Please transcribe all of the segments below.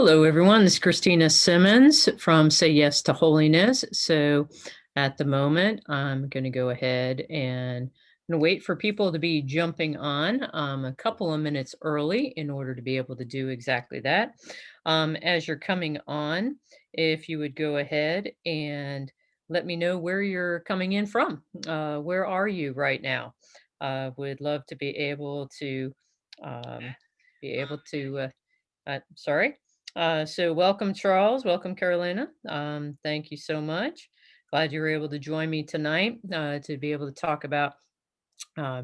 Hello, everyone. This is Christina Simmons from Say Yes to Holiness. So at the moment, I'm going to go ahead and wait for people to be jumping on a couple of minutes early in order to be able to do exactly that. As you're coming on, if you would go ahead and let me know where you're coming in from. Where are you right now? Would love to um, be able to. Sorry. So welcome, Charles. Welcome, Carolina. Thank you so much. Glad you were able to join me tonight to be able to talk about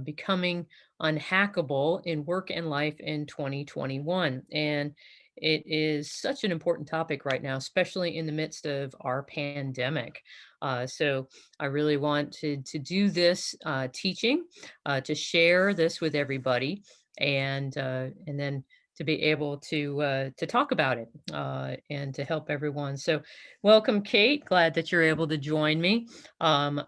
becoming unhackable in work and life in 2021. And it is such an important topic right now, especially in the midst of our pandemic. So I really want to do this teaching, to share this with everybody, and then to be able to talk about it and to help everyone. So, welcome, Kate. Glad that you're able to join me. I'm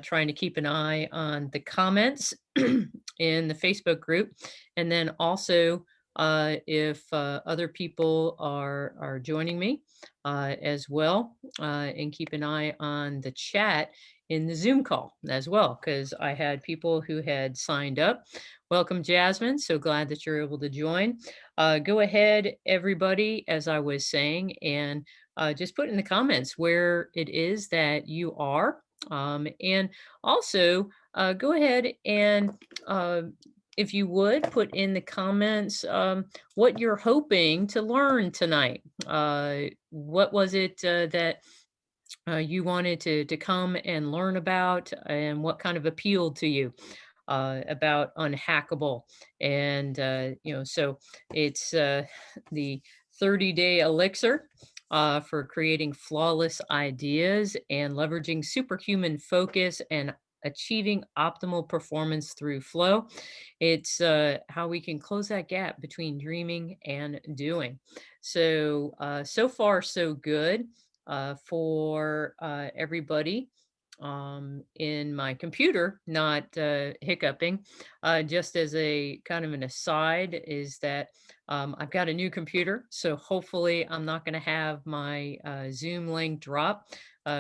trying to keep an eye on the comments in the Facebook group, and then also if other people are joining me as well, and keep an eye on the chat in the Zoom call as well, because I had people who had signed up. Welcome, Jasmine. So glad that you're able to join. Go ahead, everybody, as I was saying, and just put in the comments where it is that you are. And also, go ahead and, if you would, put in the comments what you're hoping to learn tonight. What was it that you wanted to come and learn about, and what kind of appealed to you about Unhackable? And, so it's the 30-day elixir for creating flawless ideas and leveraging superhuman focus and achieving optimal performance through flow. It's how we can close that gap between dreaming and doing. So, so far, so good for everybody in my computer not hiccuping. Just as a kind of an aside, is that I've got a new computer, so hopefully I'm not going to have my Zoom link drop.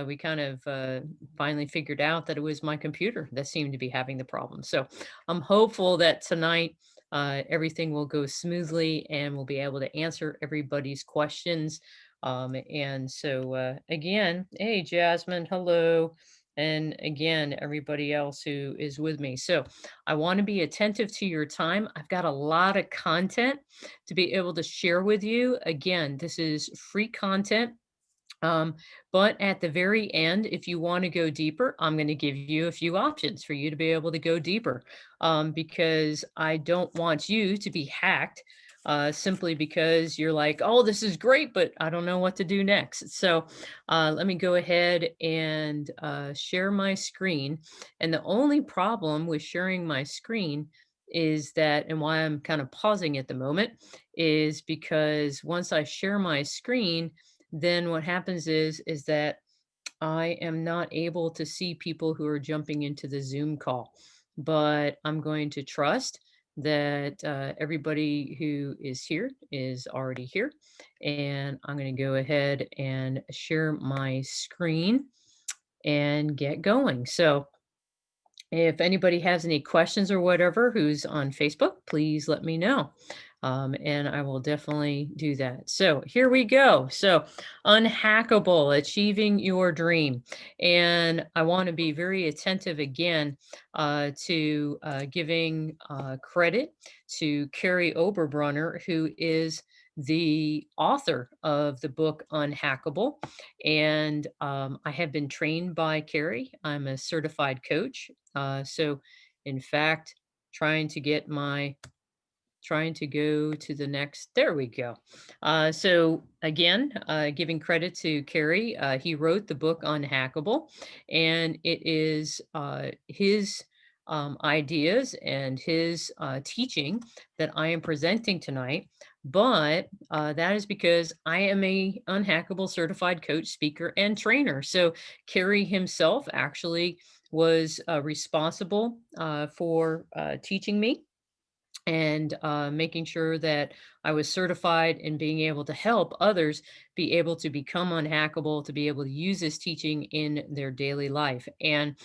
We kind of finally figured out that it was my computer that seemed to be having the problem. So I'm hopeful that tonight everything will go smoothly and we'll be able to answer everybody's questions. And so, again, hey, Jasmine, hello. And again, everybody else who is with me. So I want to be attentive to your time. I've got a lot of content to be able to share with you. Again, this is free content. Um, but at the very end, if you want to go deeper, I'm going to give you a few options for you to be able to go deeper, because I don't want you to be hacked simply because you're like, oh, this is great, but I don't know what to do next. So let me go ahead and share my screen. And the only problem with sharing my screen is that, and why I'm kind of pausing at the moment, is because once I share my screen, then what happens is that I am not able to see people who are jumping into the Zoom call. But I'm going to trust that everybody who is here is already here. And I'm going to go ahead and share my screen and get going. So if anybody has any questions or whatever who's on Facebook, please let me know. And I will definitely do that. So here we go. So Unhackable, achieving your dream. And I want to be very attentive again to giving credit to Carrie Oberbrunner, who is the author of the book Unhackable. And I have been trained by Carrie. I'm a certified coach. So in fact, trying to get my trying to go to the next, there we go. So again, giving credit to Carrie, he wrote the book Unhackable, and it is his ideas and his teaching that I am presenting tonight. But that is because I am a Unhackable certified coach, speaker, and trainer. So Carrie himself actually was responsible for teaching me and making sure that I was certified and being able to help others be able to become unhackable, to be able to use this teaching in their daily life. And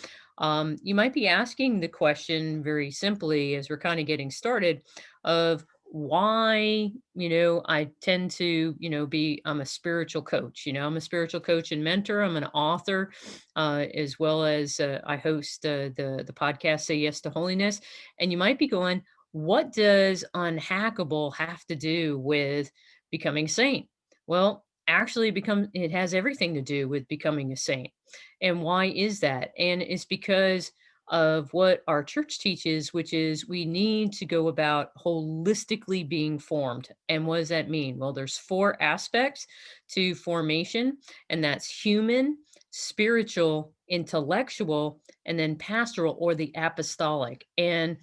you might be asking the question very simply as we're kind of getting started of why, I tend to, I'm a spiritual coach. I'm a spiritual coach and mentor. I'm an author, as well as I host the podcast Say Yes to Holiness. And you might be going, what does unhackable have to do with becoming a saint? Well, actually it has everything to do with becoming a saint. And why is that? And it's because of what our church teaches, which is we need to go about holistically being formed. And what does that mean? Well, there's four aspects to formation, and that's human, spiritual, intellectual, and then pastoral or the apostolic. And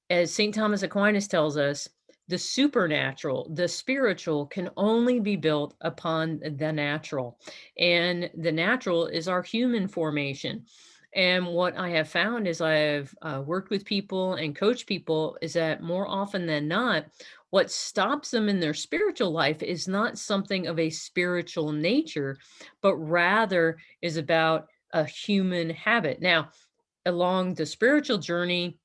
as St. Thomas Aquinas tells us, the supernatural, the spiritual can only be built upon the natural. And the natural is our human formation. And what I have found as I have worked with people and coached people is that more often than not, what stops them in their spiritual life is not something of a spiritual nature, but rather is about a human habit. Now, along the spiritual journey,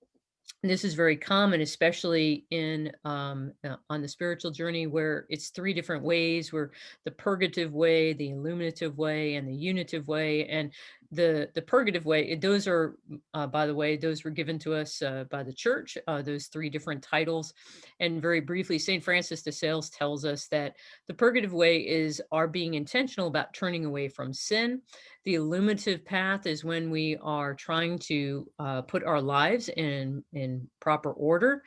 this is very common, especially in on the spiritual journey, where it's three different ways: where the purgative way, the illuminative way, and the unitive way. And the purgative way, those are, by the way, those were given to us by the church. Those three different titles. And very briefly, Saint Francis de Sales tells us that the purgative way is our being intentional about turning away from sin. The illuminative path is when we are trying to put our lives in proper order,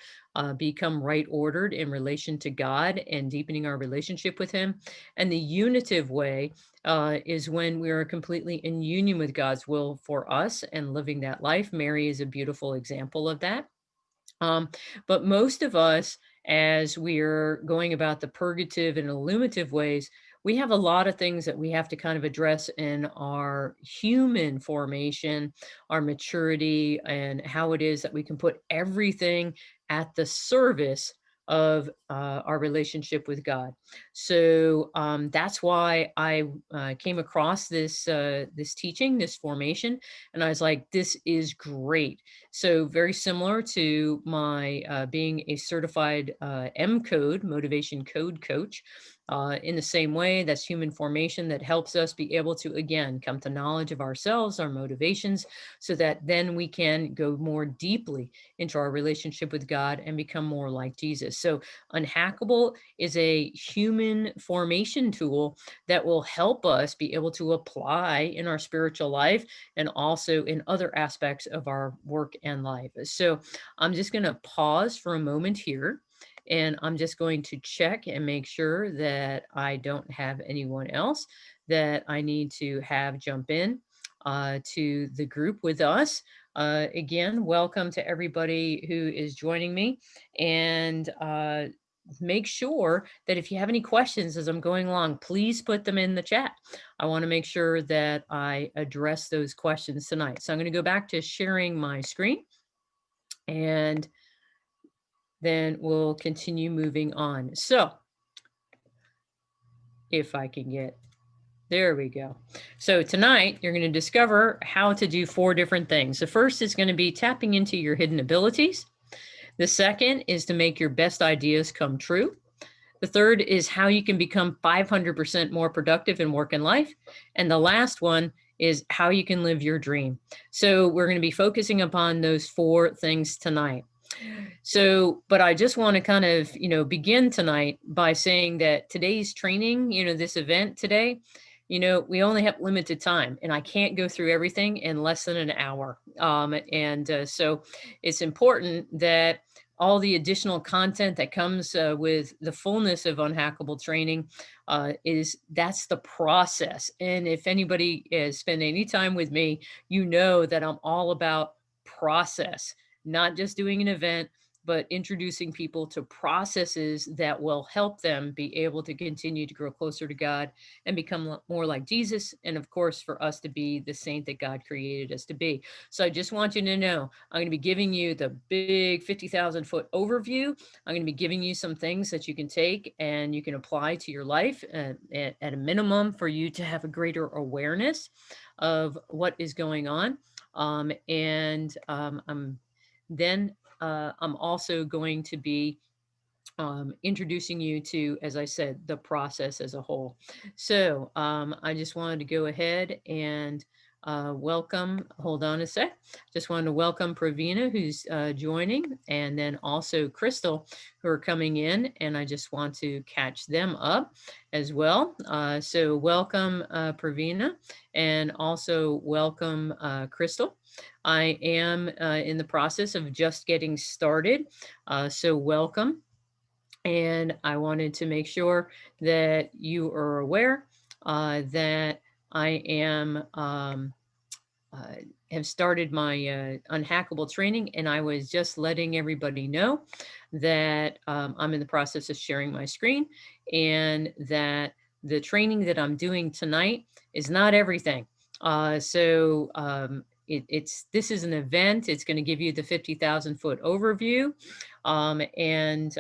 become right ordered in relation to God and deepening our relationship with Him. And the unitive way is when we are completely in union with God's will for us and living that life. Mary is a beautiful example of that. Um, but most of us, as we're going about the purgative and illuminative ways, we have a lot of things that we have to kind of address in our human formation, our maturity, and how it is that we can put everything at the service of our relationship with God. So that's why I came across this teaching, this formation, and I was like, this is great. So very similar to my being a certified M code motivation code coach. In the same way, that's human formation that helps us be able to, again, come to knowledge of ourselves, our motivations, so that then we can go more deeply into our relationship with God and become more like Jesus. So Unhackable is a human formation tool that will help us be able to apply in our spiritual life and also in other aspects of our work and life. So I'm just going to pause for a moment here, and I'm just going to check and make sure that I don't have anyone else that I need to have jump in to the group with us. Again, welcome to everybody who is joining me. And make sure that if you have any questions as I'm going along, please put them in the chat. I want to make sure that I address those questions tonight. So I'm going to go back to sharing my screen, and then we'll continue moving on. So if I can get, there we go. So tonight you're going to discover how to do 4 different things. The first is going to be tapping into your hidden abilities. The second is to make your best ideas come true. The third is how you can become 500% more productive in work and life. And the last one is how you can live your dream. So we're going to be focusing upon those 4 things tonight. So, but I just want to kind of, begin tonight by saying that today's training, this event today, we only have limited time, and I can't go through everything in less than an hour. So it's important that all the additional content that comes with the fullness of Unhackable training that's the process. And if anybody has spent any time with me, you know that I'm all about process, not just doing an event, but introducing people to processes that will help them be able to continue to grow closer to God and become more like Jesus. And of course, for us to be the saint that God created us to be. So I just want you to know, I'm going to be giving you the big 50,000 foot overview. I'm going to be giving you some things that you can take and you can apply to your life at a minimum for you to have a greater awareness of what is going on. I'm also going to be introducing you to, as I said, the process as a whole. So I just wanted to go ahead and welcome, hold on a sec. Just wanted to welcome Pravina, who's joining, and then also Crystal, who are coming in, and I just want to catch them up as well. So welcome, Pravina, and also welcome, Crystal. I am in the process of just getting started, so welcome. And I wanted to make sure that you are aware that I am uh, have started my unhackable training, and I was just letting everybody know that I'm in the process of sharing my screen, and that the training that I'm doing tonight is not everything. It's this is an event. It's going to give you the 50,000 foot overview, and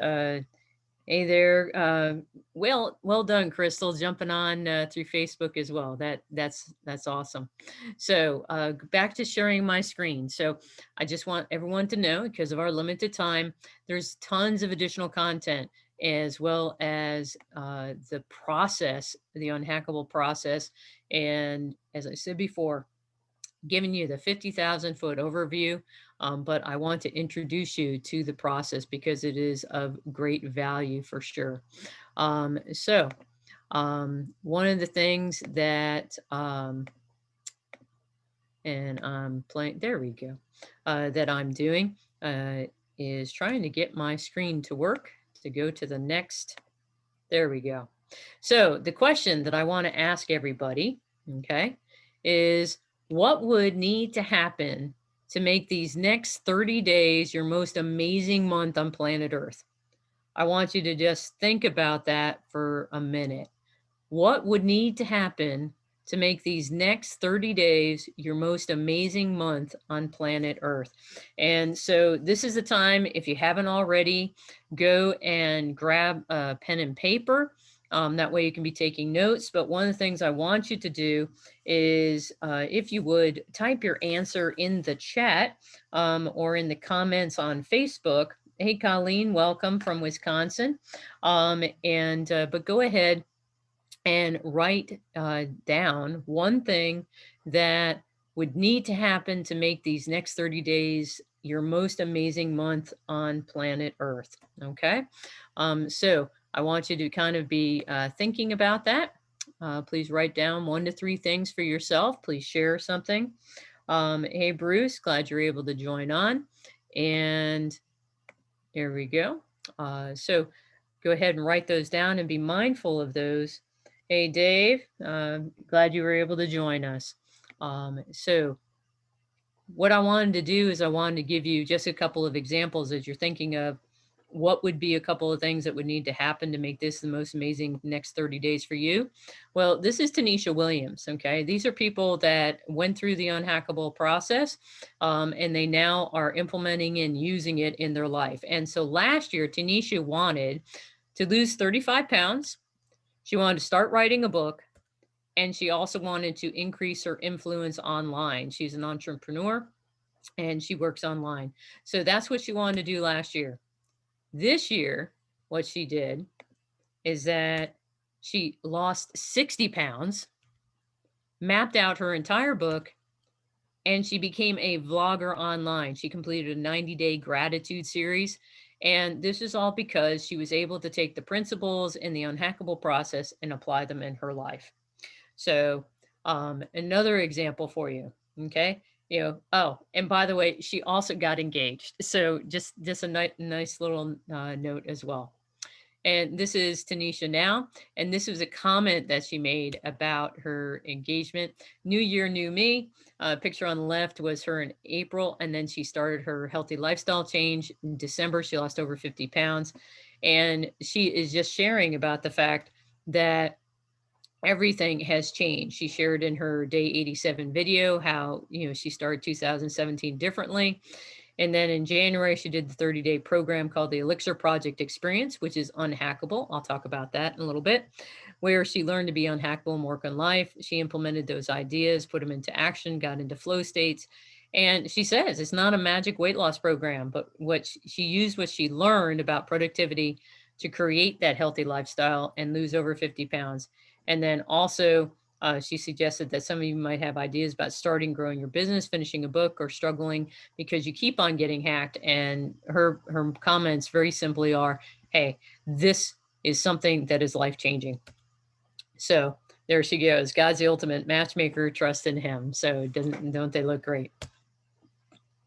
hey there. Well done, Crystal, jumping on through Facebook as well. That's awesome. So back to sharing my screen. So I just want everyone to know, because of our limited time, there's tons of additional content, as well as the process, the unhackable process. And as I said before, giving you the 50,000 foot overview, but I want to introduce you to the process because it is of great value for sure. One of the things that, and I'm playing, there we go, that I'm doing is trying to get my screen to work to go to the next, there we go. So the question that I want to ask everybody, okay, is what would need to happen to make these next 30 days your most amazing month on planet Earth? I want you to just think about that for a minute. What would need to happen to make these next 30 days your most amazing month on planet Earth? And so this is the time, if you haven't already, go and grab a pen and paper. That way you can be taking notes. But one of the things I want you to do is, if you would, type your answer in the chat or in the comments on Facebook. Hey, Colleen, welcome from Wisconsin. But go ahead and write down one thing that would need to happen to make these next 30 days your most amazing month on planet Earth. Okay. So I want you to kind of be thinking about that. Please write down 1 to 3 things for yourself. Please share something. Hey, Bruce, glad you're able to join on. And there we go. So go ahead and write those down and be mindful of those. Hey, Dave, glad you were able to join us. So what I wanted to do is I wanted to give you just a couple of examples as you're thinking of what would be a couple of things that would need to happen to make this the most amazing next 30 days for you. Well, this is Tanisha Williams. Okay. These are people that went through the unhackable process, and they now are implementing and using it in their life. And so last year, Tanisha wanted to lose 35 pounds. She wanted to start writing a book, and she also wanted to increase her influence online. She's an entrepreneur and she works online. So that's what she wanted to do last year. This year, what she did is that she lost 60 pounds, mapped out her entire book, and she became a vlogger online. She completed a 90-day gratitude series. And this is all because she was able to take the principles in the unhackable process and apply them in her life. So another example for you. Okay. Oh, and by the way, she also got engaged. So just a nice little note as well. And this is Tanisha now. And this was a comment that she made about her engagement. New year, new me. Picture on the left was her in April. And then she started her healthy lifestyle change in December. She lost over 50 pounds. And she is just sharing about the fact that everything has changed. She shared in her day 87 video how, she started 2017 differently. And then in January, she did the 30-day program called the Elixir Project Experience, which is unhackable. I'll talk about that in a little bit, where she learned to be unhackable and work on life. She implemented those ideas, put them into action, got into flow states. And she says it's not a magic weight loss program, but she used what she learned about productivity to create that healthy lifestyle and lose over 50 pounds. And then also, she suggested that some of you might have ideas about starting, growing your business, finishing a book, or struggling because you keep on getting hacked. And her comments very simply are, hey, this is something that is life-changing. So there she goes. God's the ultimate matchmaker. Trust in him. So don't they look great?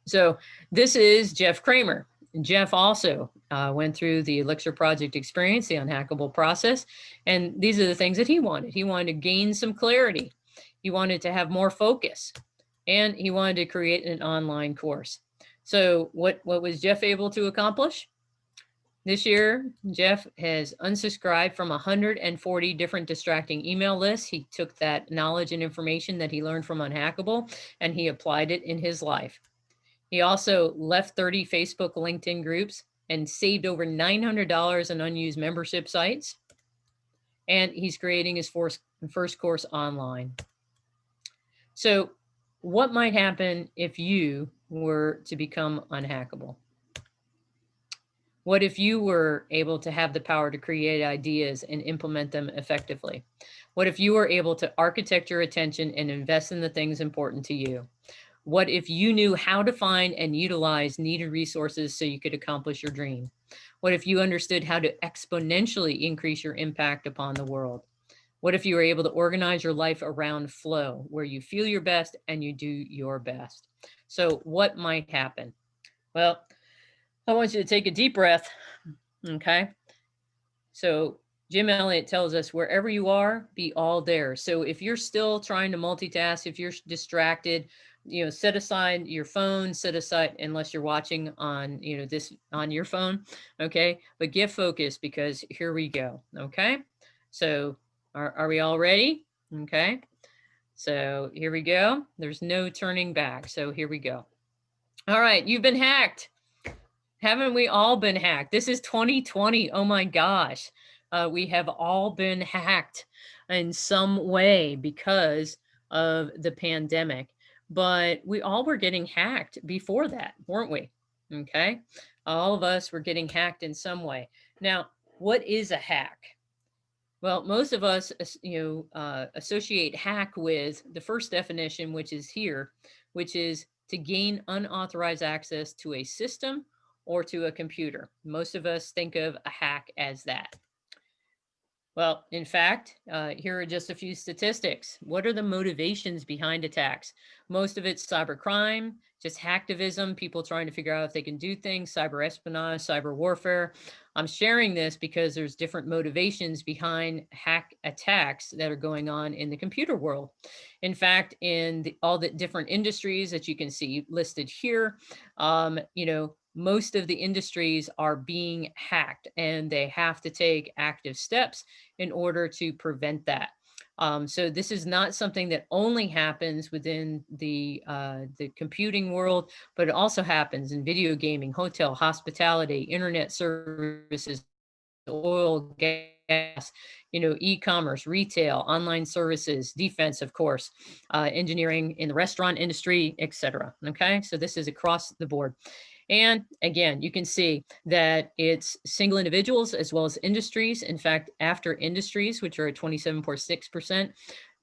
So this is Jeff Kramer. Jeff also went through the Elixir Project Experience, the unhackable process. And these are the things that he wanted. He wanted to gain some clarity. He wanted to have more focus. And he wanted to create an online course. So what was Jeff able to accomplish? This year, Jeff has unsubscribed from 140 different distracting email lists. He took that knowledge and information that he learned from Unhackable and he applied it in his life. He also left 30 Facebook, LinkedIn groups and saved over $900 in unused membership sites. And he's creating his first course online. So what might happen if you were to become unhackable? What if you were able to have the power to create ideas and implement them effectively? What if you were able to architect your attention and invest in the things important to you? What if you knew how to find and utilize needed resources so you could accomplish your dream? What if you understood how to exponentially increase your impact upon the world? What if you were able to organize your life around flow, where you feel your best and you do your best? So what might happen? Well, I want you to take a deep breath, okay? So Jim Elliott tells us wherever you are, be all there. So if you're still trying to multitask, if you're distracted, set aside your phone, set aside, unless you're watching on, this on your phone, okay? But get focused because here we go, okay? So are we all ready? Okay. So here we go. There's no turning back. So here we go. All right, you've been hacked. Haven't we all been hacked? This is 2020. Oh my gosh. We have all been hacked in some way because of the pandemic. But we all were getting hacked before that, weren't we? Okay. All of us were getting hacked in some way. Now, what is a hack? Well, most of us, associate hack with the first definition, which is here, which is to gain unauthorized access to a system or to a computer. Most of us think of a hack as that. Well, in fact, here are just a few statistics. What are the motivations behind attacks? Most of it's cybercrime, just hacktivism, people trying to figure out if they can do things, cyber espionage, cyber warfare. I'm sharing this because there's different motivations behind hack attacks that are going on in the computer world. In fact, in all the different industries that you can see listed here, most of the industries are being hacked and they have to take active steps in order to prevent that. So this is not something that only happens within the computing world, but it also happens in video gaming, hotel, hospitality, internet services, oil, gas, e-commerce, retail, online services, defense, of course, engineering in the restaurant industry, etc. Okay, so this is across the board. And again, you can see that it's single individuals as well as industries. In fact, after industries, which are at 27.6%,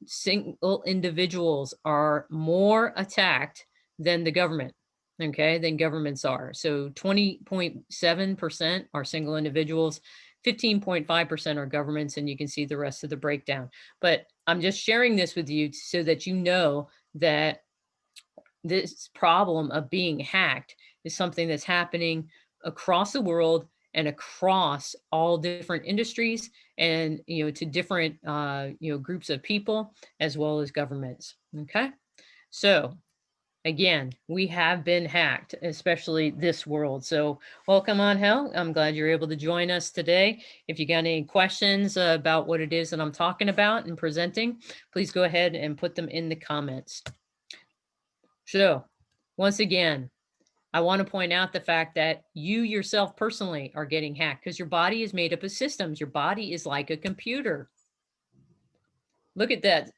single individuals are more attacked than the government, okay, than governments are. So 20.7% are single individuals, 15.5% are governments, and you can see the rest of the breakdown. But I'm just sharing this with you so that you know that this problem of being hacked is something that's happening across the world and across all different industries and, to different, groups of people as well as governments. Okay. So again, we have been hacked, especially this world. So welcome on hell. I'm glad you're able to join us today. If you got any questions about what it is that I'm talking about and presenting, please go ahead and put them in the comments. So once again, I want to point out the fact that you yourself personally are getting hacked because your body is made up of systems. Your body is like a computer. Look at that.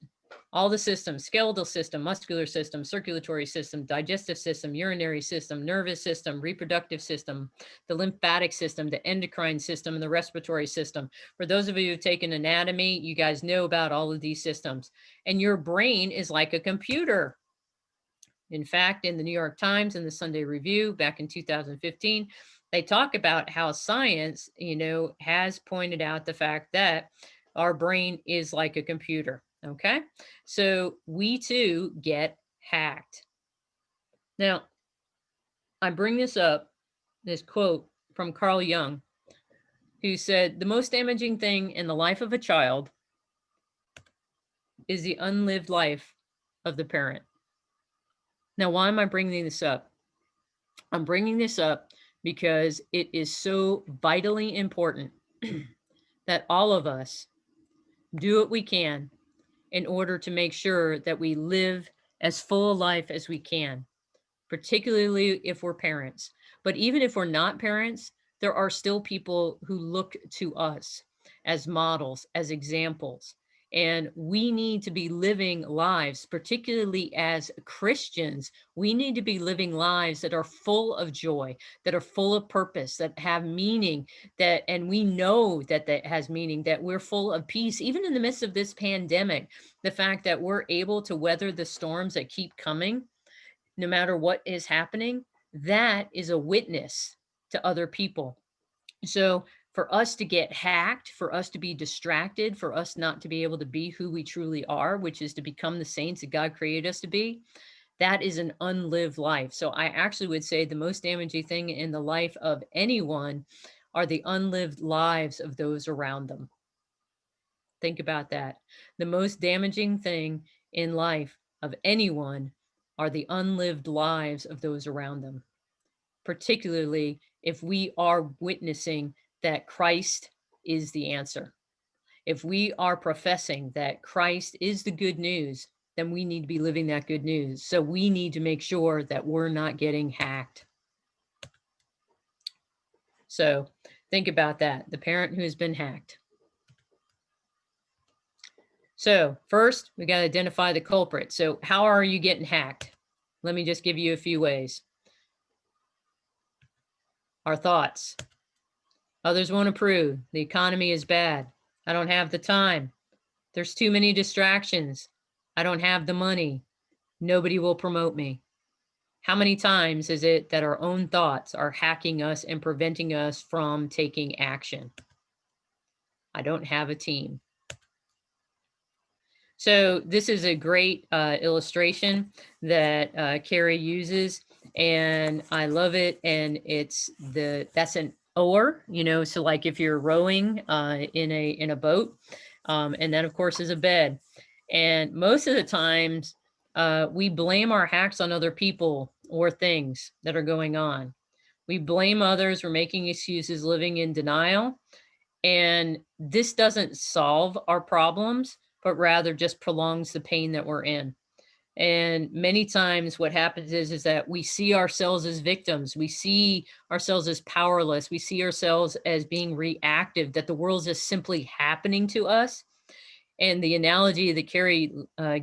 All the systems: skeletal system, muscular system, circulatory system, digestive system, urinary system, nervous system, reproductive system, the lymphatic system, the endocrine system, and the respiratory system. For those of you who've taken anatomy, you guys know about all of these systems. And your brain is like a computer. In fact, in the New York Times and the Sunday Review back in 2015, they talk about how science, has pointed out the fact that our brain is like a computer. Okay. So we too get hacked. Now, I bring this up, this quote from Carl Jung, who said, "The most damaging thing in the life of a child is the unlived life of the parent." Now, why am I bringing this up? I'm bringing this up because it is so vitally important that all of us do what we can in order to make sure that we live as full a life as we can, particularly if we're parents. But even if we're not parents, there are still people who look to us as models, as examples. And we need to be living lives, particularly as Christians. We need to be living lives that are full of joy, that are full of purpose, that have meaning, and we know that has meaning, that we're full of peace, even in the midst of this pandemic. The fact that we're able to weather the storms that keep coming, no matter what is happening, that is a witness to other people. So for us to get hacked, for us to be distracted, for us not to be able to be who we truly are, which is to become the saints that God created us to be, that is an unlived life. So I actually would say the most damaging thing in the life of anyone are the unlived lives of those around them. Think about that. The most damaging thing in life of anyone are the unlived lives of those around them, particularly if we are witnessing that Christ is the answer. If we are professing that Christ is the good news, then we need to be living that good news. So we need to make sure that we're not getting hacked. So think about that, the parent who has been hacked. So first, we got to identify the culprit. So how are you getting hacked? Let me just give you a few ways. Our thoughts. Others won't approve. The economy is bad. I don't have the time. There's too many distractions. I don't have the money. Nobody will promote me. How many times is it that our own thoughts are hacking us and preventing us from taking action? I don't have a team. So this is a great illustration that Carrie uses, and I love it. And that's an oar, so like if you're rowing in a boat, and that of course is a bed. And most of the times we blame our hacks on other people or things that are going on. We blame others, we're making excuses, living in denial. And this doesn't solve our problems, but rather just prolongs the pain that we're in. And many times what happens is that we see ourselves as victims. We see ourselves as powerless. We see ourselves as being reactive, that the world is just simply happening to us. And the analogy that Carrie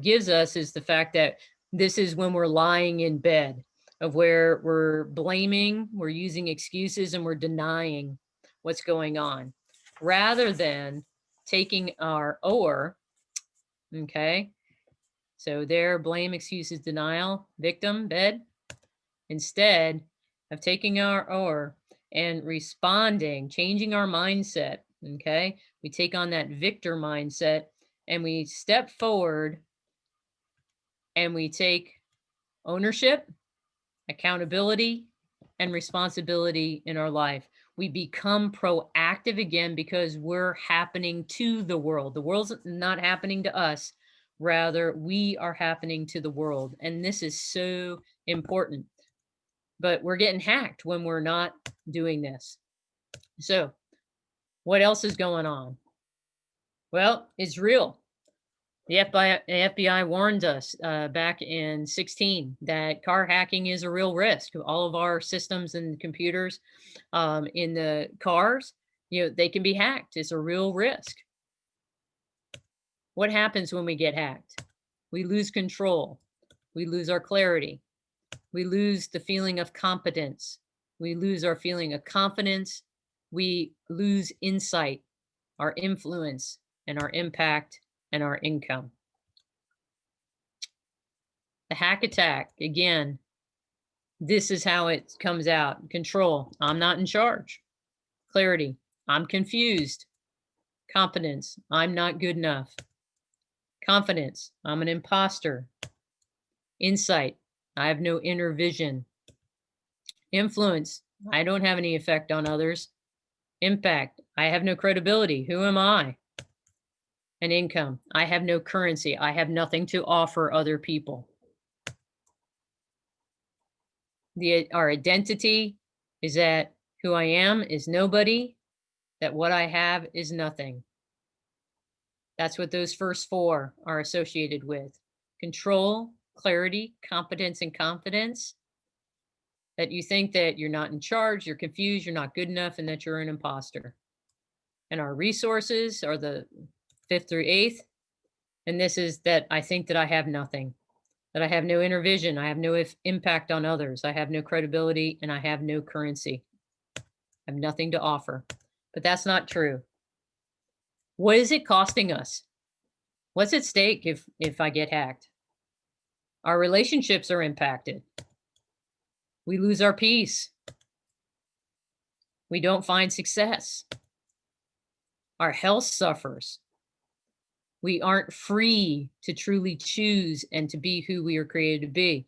gives us is the fact that this is when we're lying in bed, of where we're blaming, we're using excuses, and we're denying what's going on, rather than taking our oar. Okay. So there, blame, excuses, denial, victim, bed. Instead of taking our oar and responding, changing our mindset. Okay. We take on that victor mindset and we step forward and we take ownership, accountability, and responsibility in our life. We become proactive again because we're happening to the world. The world's not happening to us. Rather, we are happening to the world. And this is so important. But we're getting hacked when we're not doing this. So, what else is going on? Well, it's real. The FBI warned us back in 16 that car hacking is a real risk. All of our systems and computers in the cars, they can be hacked. It's a real risk. What happens when we get hacked? We lose control. We lose our clarity. We lose the feeling of competence. We lose our feeling of confidence. We lose insight, our influence, and our impact and our income. The hack attack, again, this is how it comes out. Control, I'm not in charge. Clarity, I'm confused. Competence, I'm not good enough. Confidence, I'm an imposter. Insight, I have no inner vision. Influence, I don't have any effect on others. Impact, I have no credibility. Who am I? And income, I have no currency. I have nothing to offer other people. Our identity is that who I am is nobody, that what I have is nothing. That's what those first four are associated with. Control, clarity, competence, and confidence. That you think that you're not in charge, you're confused, you're not good enough, and that you're an imposter. And our resources are the 5th through 8th. And this is that I think that I have nothing, that I have no inner vision, I have no impact on others, I have no credibility, and I have no currency. I have nothing to offer. But that's not true. What is it costing us? What's at stake if I get hacked? Our relationships are impacted. We lose our peace. We don't find success. Our health suffers. We aren't free to truly choose and to be who we are created to be.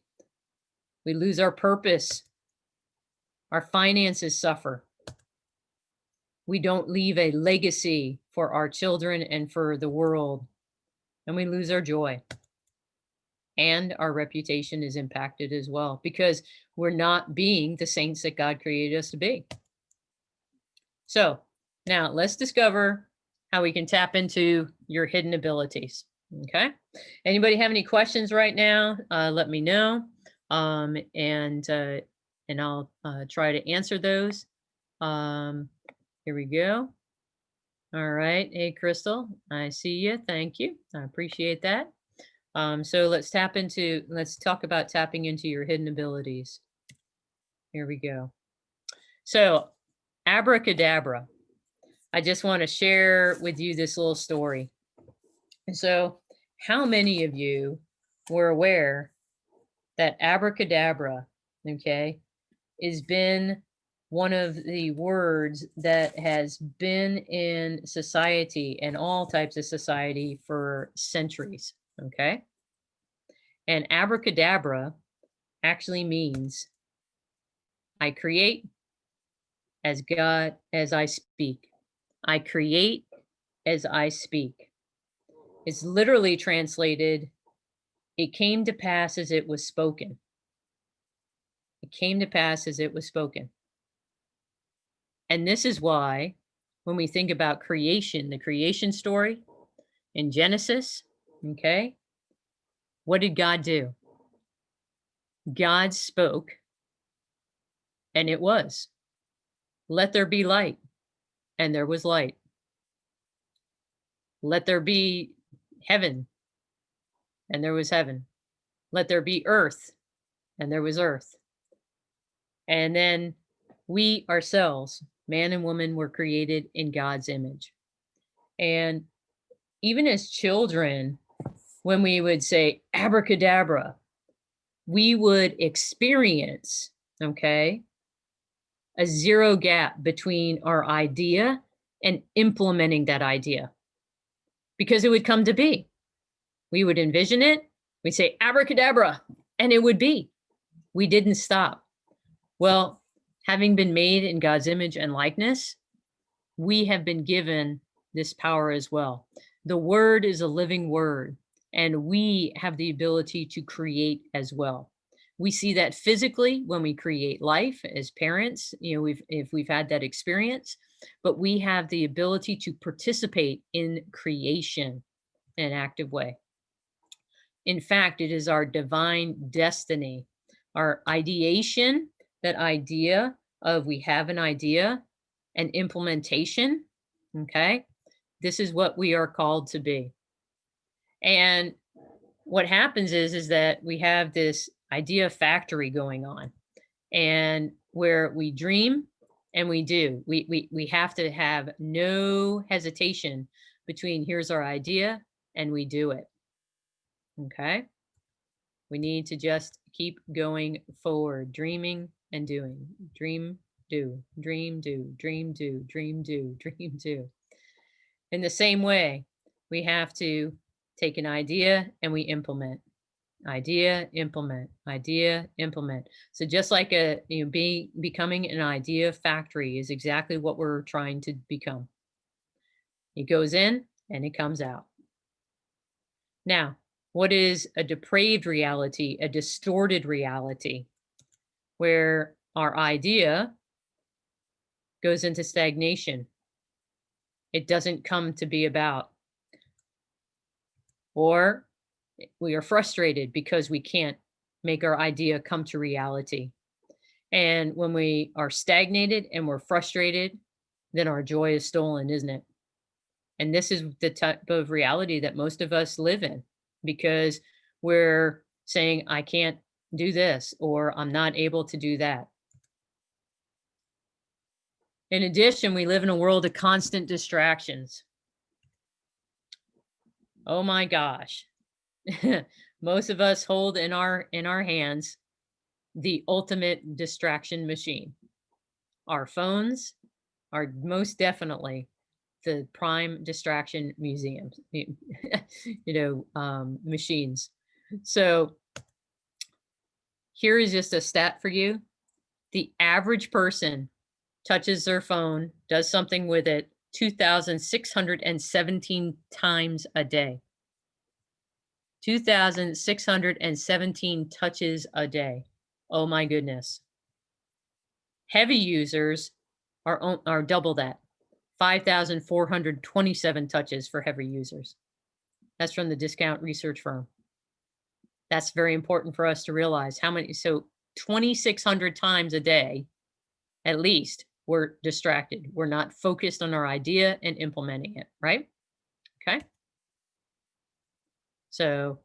We lose our purpose. Our finances suffer. We don't leave a legacy for our children and for the world. And we lose our joy. And our reputation is impacted as well because we're not being the saints that God created us to be. So now let's discover how we can tap into your hidden abilities. Okay. Anybody have any questions right now? Let me know. And I'll try to answer those. Here we go. All right. Hey, Crystal, I see you. Thank you. I appreciate that. So let's talk about tapping into your hidden abilities. Here we go. So abracadabra. I just want to share with you this little story. So how many of you were aware that abracadabra, okay, has been one of the words that has been in society and all types of society for centuries, okay? And abracadabra actually means I create as I speak. I create as I speak. It's literally translated, it came to pass as it was spoken. It came to pass as it was spoken. And this is why when we think about creation, the creation story in Genesis, okay, what did God do? God spoke and it was. Let there be light, and there was light. Let there be heaven, and there was heaven. Let there be earth, and there was earth. And then we ourselves, man and woman, were created in God's image. And even as children, when we would say abracadabra, we would experience, okay, a zero gap between our idea and implementing that idea because it would come to be. We would envision it, we'd say abracadabra, and it would be. We didn't stop. Well, Having been made in God's image and likeness, we have been given this power as well. The word is a living word, and we have the ability to create as well. We see that physically when we create life as parents, if we've had that experience, but we have the ability to participate in creation in an active way. In fact, it is our divine destiny, our ideation, that idea of we have an idea and implementation. Okay. This is what we are called to be. And what happens is that we have this idea factory going on, and where we dream and we do. We have to have no hesitation between here's our idea and we do it. Okay. We need to just keep going forward, dreaming and doing. Dream, do, dream, do, dream, do, dream, do, dream, do. In the same way, we have to take an idea and we implement. Idea, implement, idea, implement. So just like becoming an idea factory is exactly what we're trying to become. It goes in and it comes out. Now, what is a depraved reality, a distorted reality, where our idea goes into stagnation? It doesn't come to be about. Or we are frustrated because we can't make our idea come to reality. And when we are stagnated and we're frustrated, then our joy is stolen, isn't it? And this is the type of reality that most of us live in, because we're saying, I can't do this, or I'm not able to do that. In addition, we live in a world of constant distractions. Oh my gosh. Most of us hold in our hands the ultimate distraction machine. Our phones are most definitely the prime distraction museums, machines. So here is just a stat for you. The average person touches their phone, does something with it 2,617 times a day. 2,617 touches a day. Oh my goodness. Heavy users are double that. 5,427 touches for heavy users. That's from the discount research firm. That's very important for us to realize how many. So 2,600 times a day, at least, we're distracted. We're not focused on our idea and implementing it, right? Okay. So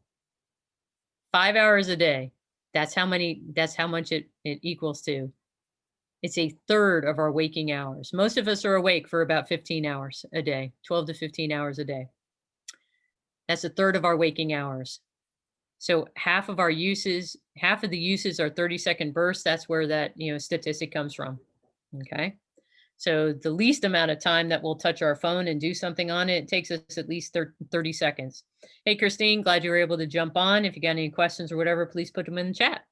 5 hours a day, that's how much it equals to. It's a third of our waking hours. Most of us are awake for about 15 hours a day, 12 to 15 hours a day. That's a third of our waking hours. So half of the uses are 30-second bursts. That's where that, statistic comes from. Okay. So the least amount of time that we'll touch our phone and do something on it, it takes us at least 30 seconds. Hey, Christine, glad you were able to jump on. If you got any questions or whatever, please put them in the chat.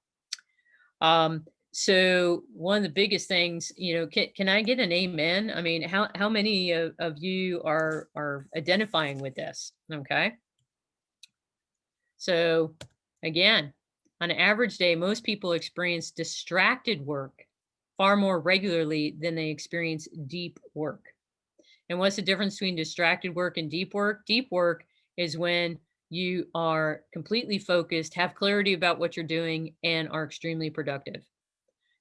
So one of the biggest things, can I get an amen? I mean, how many of you are identifying with this? Okay. So again, on an average day, most people experience distracted work far more regularly than they experience deep work. And what's the difference between distracted work and deep work? Deep work is when you are completely focused, have clarity about what you're doing, and are extremely productive.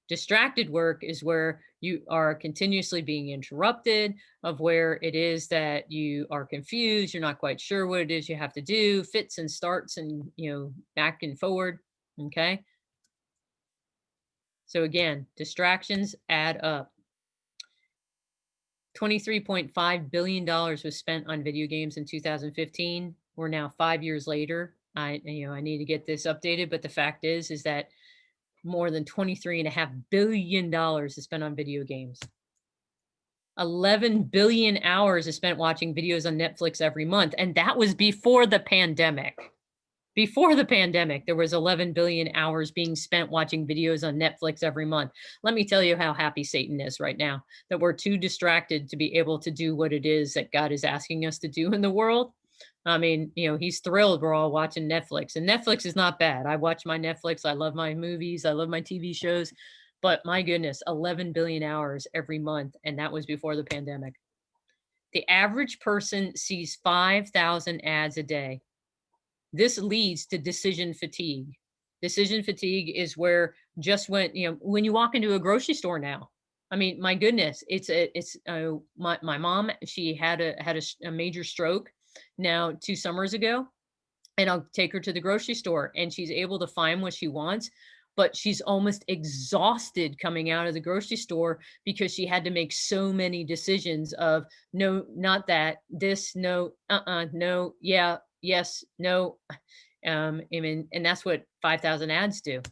Distracted work is where you are continuously being interrupted, of where it is that you are confused, you're not quite sure what it is you have to do, fits and starts and, back and forward. Okay. So again, distractions add up. $23.5 billion was spent on video games in 2015. We're now 5 years later. I need to get this updated, but the fact is that more than $23.5 billion is spent on video games. 11 billion hours is spent watching videos on Netflix every month. And that was before the pandemic. Before the pandemic, there was 11 billion hours being spent watching videos on Netflix every month. Let me tell you how happy Satan is right now that we're too distracted to be able to do what it is that God is asking us to do in the world. I mean, he's thrilled we're all watching Netflix, and Netflix is not bad. I watch my Netflix. I love my movies. I love my TV shows. But my goodness, 11 billion hours every month. And that was before the pandemic. The average person sees 5,000 ads a day. This leads to decision fatigue. Decision fatigue is where just when you walk into a grocery store now, I mean, my goodness, my mom, she had a major stroke now 2 summers ago, and I'll take her to the grocery store and she's able to find what she wants, but she's almost exhausted coming out of the grocery store because she had to make so many decisions of no, not that, this, no, no, yeah, yes, no. I mean, and that's what 5,000 ads do.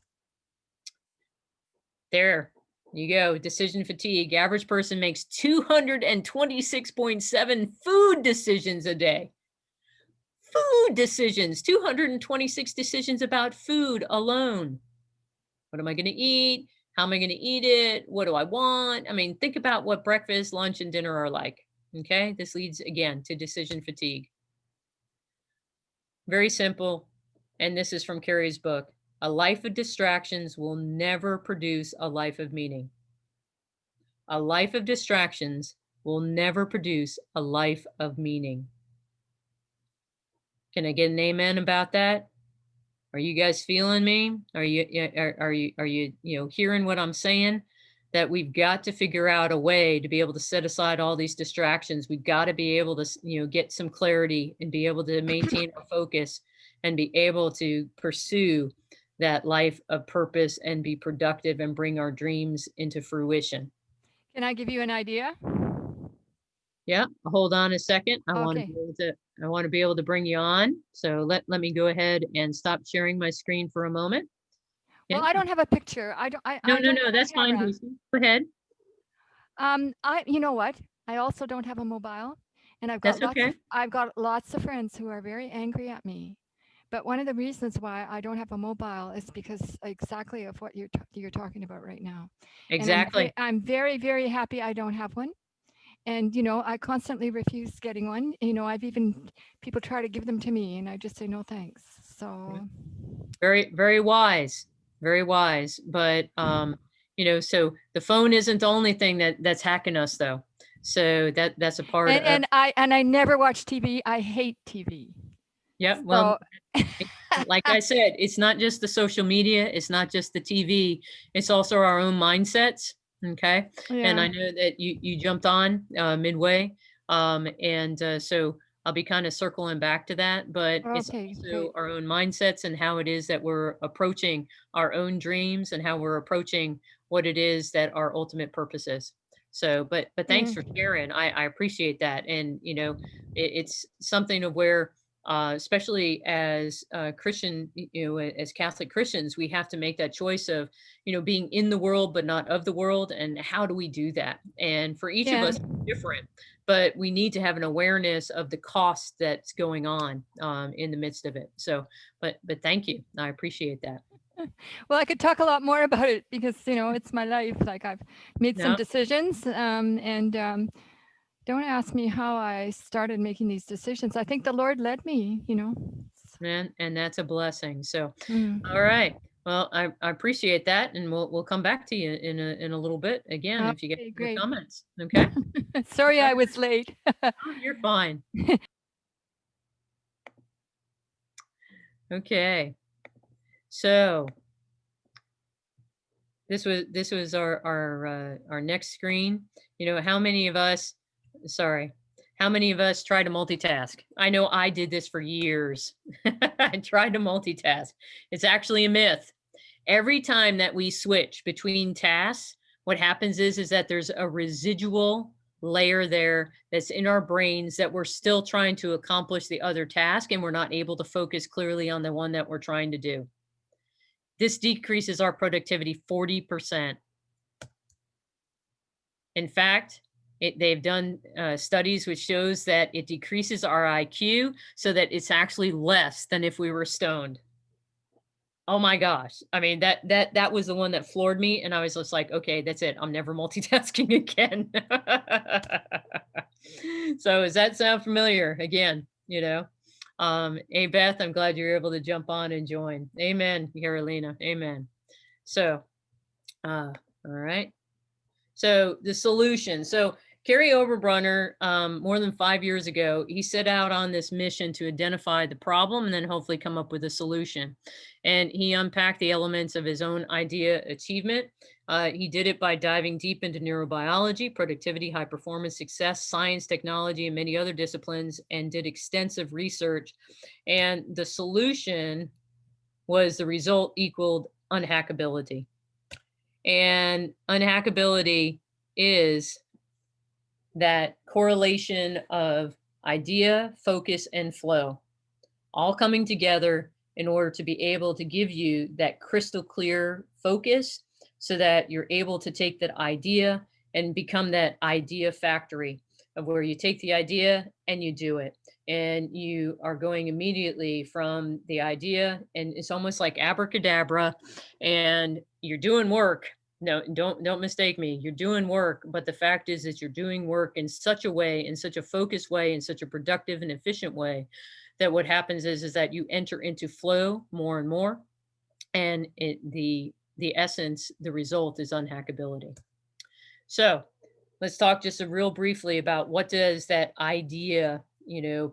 There you go. Decision fatigue. Average person makes 226.7 food decisions a day. Food decisions, 226 decisions about food alone. What am I going to eat? How am I going to eat it? What do I want? I mean, think about what breakfast, lunch, and dinner are like. Okay. This leads again to decision fatigue. Very simple. And this is from Carrie's book. A life of distractions will never produce a life of meaning. A life of distractions will never produce a life of meaning. Can I get an amen about that? Are you guys feeling me? Are you hearing what I'm saying? That we've got to figure out a way to be able to set aside all these distractions. We've got to be able to, get some clarity and be able to maintain our focus and be able to pursue that life of purpose and be productive and bring our dreams into fruition. Can I give you an idea? Yeah, hold on a second. I want Okay. to be able to bring you on. So let me go ahead and stop sharing my screen for a moment. Well, Okay. I don't have a picture. I don't. No, I no, don't no, have that's a fine, camera. Lucy. Go ahead. You know what? I also don't have a mobile, and That's okay. I've got lots of friends who are very angry at me. But one of the reasons why I don't have a mobile is because exactly of what you're talking about right now. And Exactly. I'm very very happy I don't have one. And I constantly refuse getting one. I've even people try to give them to me, and I just say no thanks. So Very, very wise. Very wise. But so the phone isn't the only thing that's hacking us though. So that's a part of and I never watch TV. I hate TV. yeah. Well, So like I said, it's not just the social media, it's not just the TV, it's also our own mindsets. Okay. And yeah. I know that you jumped on midway. So I'll be kind of circling back to that, but it's Okay, also great. our own mindsets and how it is that we're approaching our own dreams and how we're approaching what it is that our ultimate purpose is. So, but thanks Yeah. for sharing. I appreciate that. And it's something of where especially as Christian, as Catholic Christians, we have to make that choice of, being in the world but not of the world. And how do we do that? And for each of Yeah. us, different, but we need to have an awareness of the cost that's going on in the midst of it. So, but thank you, I appreciate that. Well, I could talk a lot more about it because it's my life. Like I've made some No, decisions, and don't ask me how I started making these decisions. I think the Lord led me. man, and that's a blessing. So, all Mm. right. Well, I appreciate that, and we'll come back to you in a little bit again if you get Okay, more great. comments. Okay. Sorry I was late. Oh, you're fine. Okay. So this was our next screen. How many of us, sorry, how many of us try to multitask? I know I did this for years. I tried to multitask. It's actually a myth. Every time that we switch between tasks, what happens is that there's a residual layer there that's in our brains that we're still trying to accomplish the other task and we're not able to focus clearly on the one that we're trying to do. This decreases our productivity 40%. In fact, They've done studies which shows that it decreases our IQ so that it's actually less than if we were stoned. Oh my gosh. I mean, that was the one that floored me, and I was just like, "Okay, that's it. I'm never multitasking again." So, does that sound familiar? Again, hey, Beth, I'm glad you're able to jump on and join. Amen, Carolina. Amen. So, all right. So the solution. So Kerry Oberbrunner, more than 5 years ago, he set out on this mission to identify the problem and then hopefully come up with a solution. And he unpacked the elements of his own idea achievement. He did it by diving deep into neurobiology, productivity, high performance, success, science, technology, and many other disciplines, and did extensive research. And the solution was the result equaled unhackability. And unhackability is that correlation of idea, focus, and flow all coming together in order to be able to give you that crystal clear focus so that you're able to take that idea and become that idea factory of where you take the idea and you do it. And you are going immediately from the idea, and it's almost like abracadabra, and you're doing work. No, don't mistake me. You're doing work, but the fact is that you're doing work in such a way, in such a focused way, in such a productive and efficient way that what happens is that you enter into flow more and more, and the essence, the result is unhackability. So let's talk just a real briefly about what does that idea,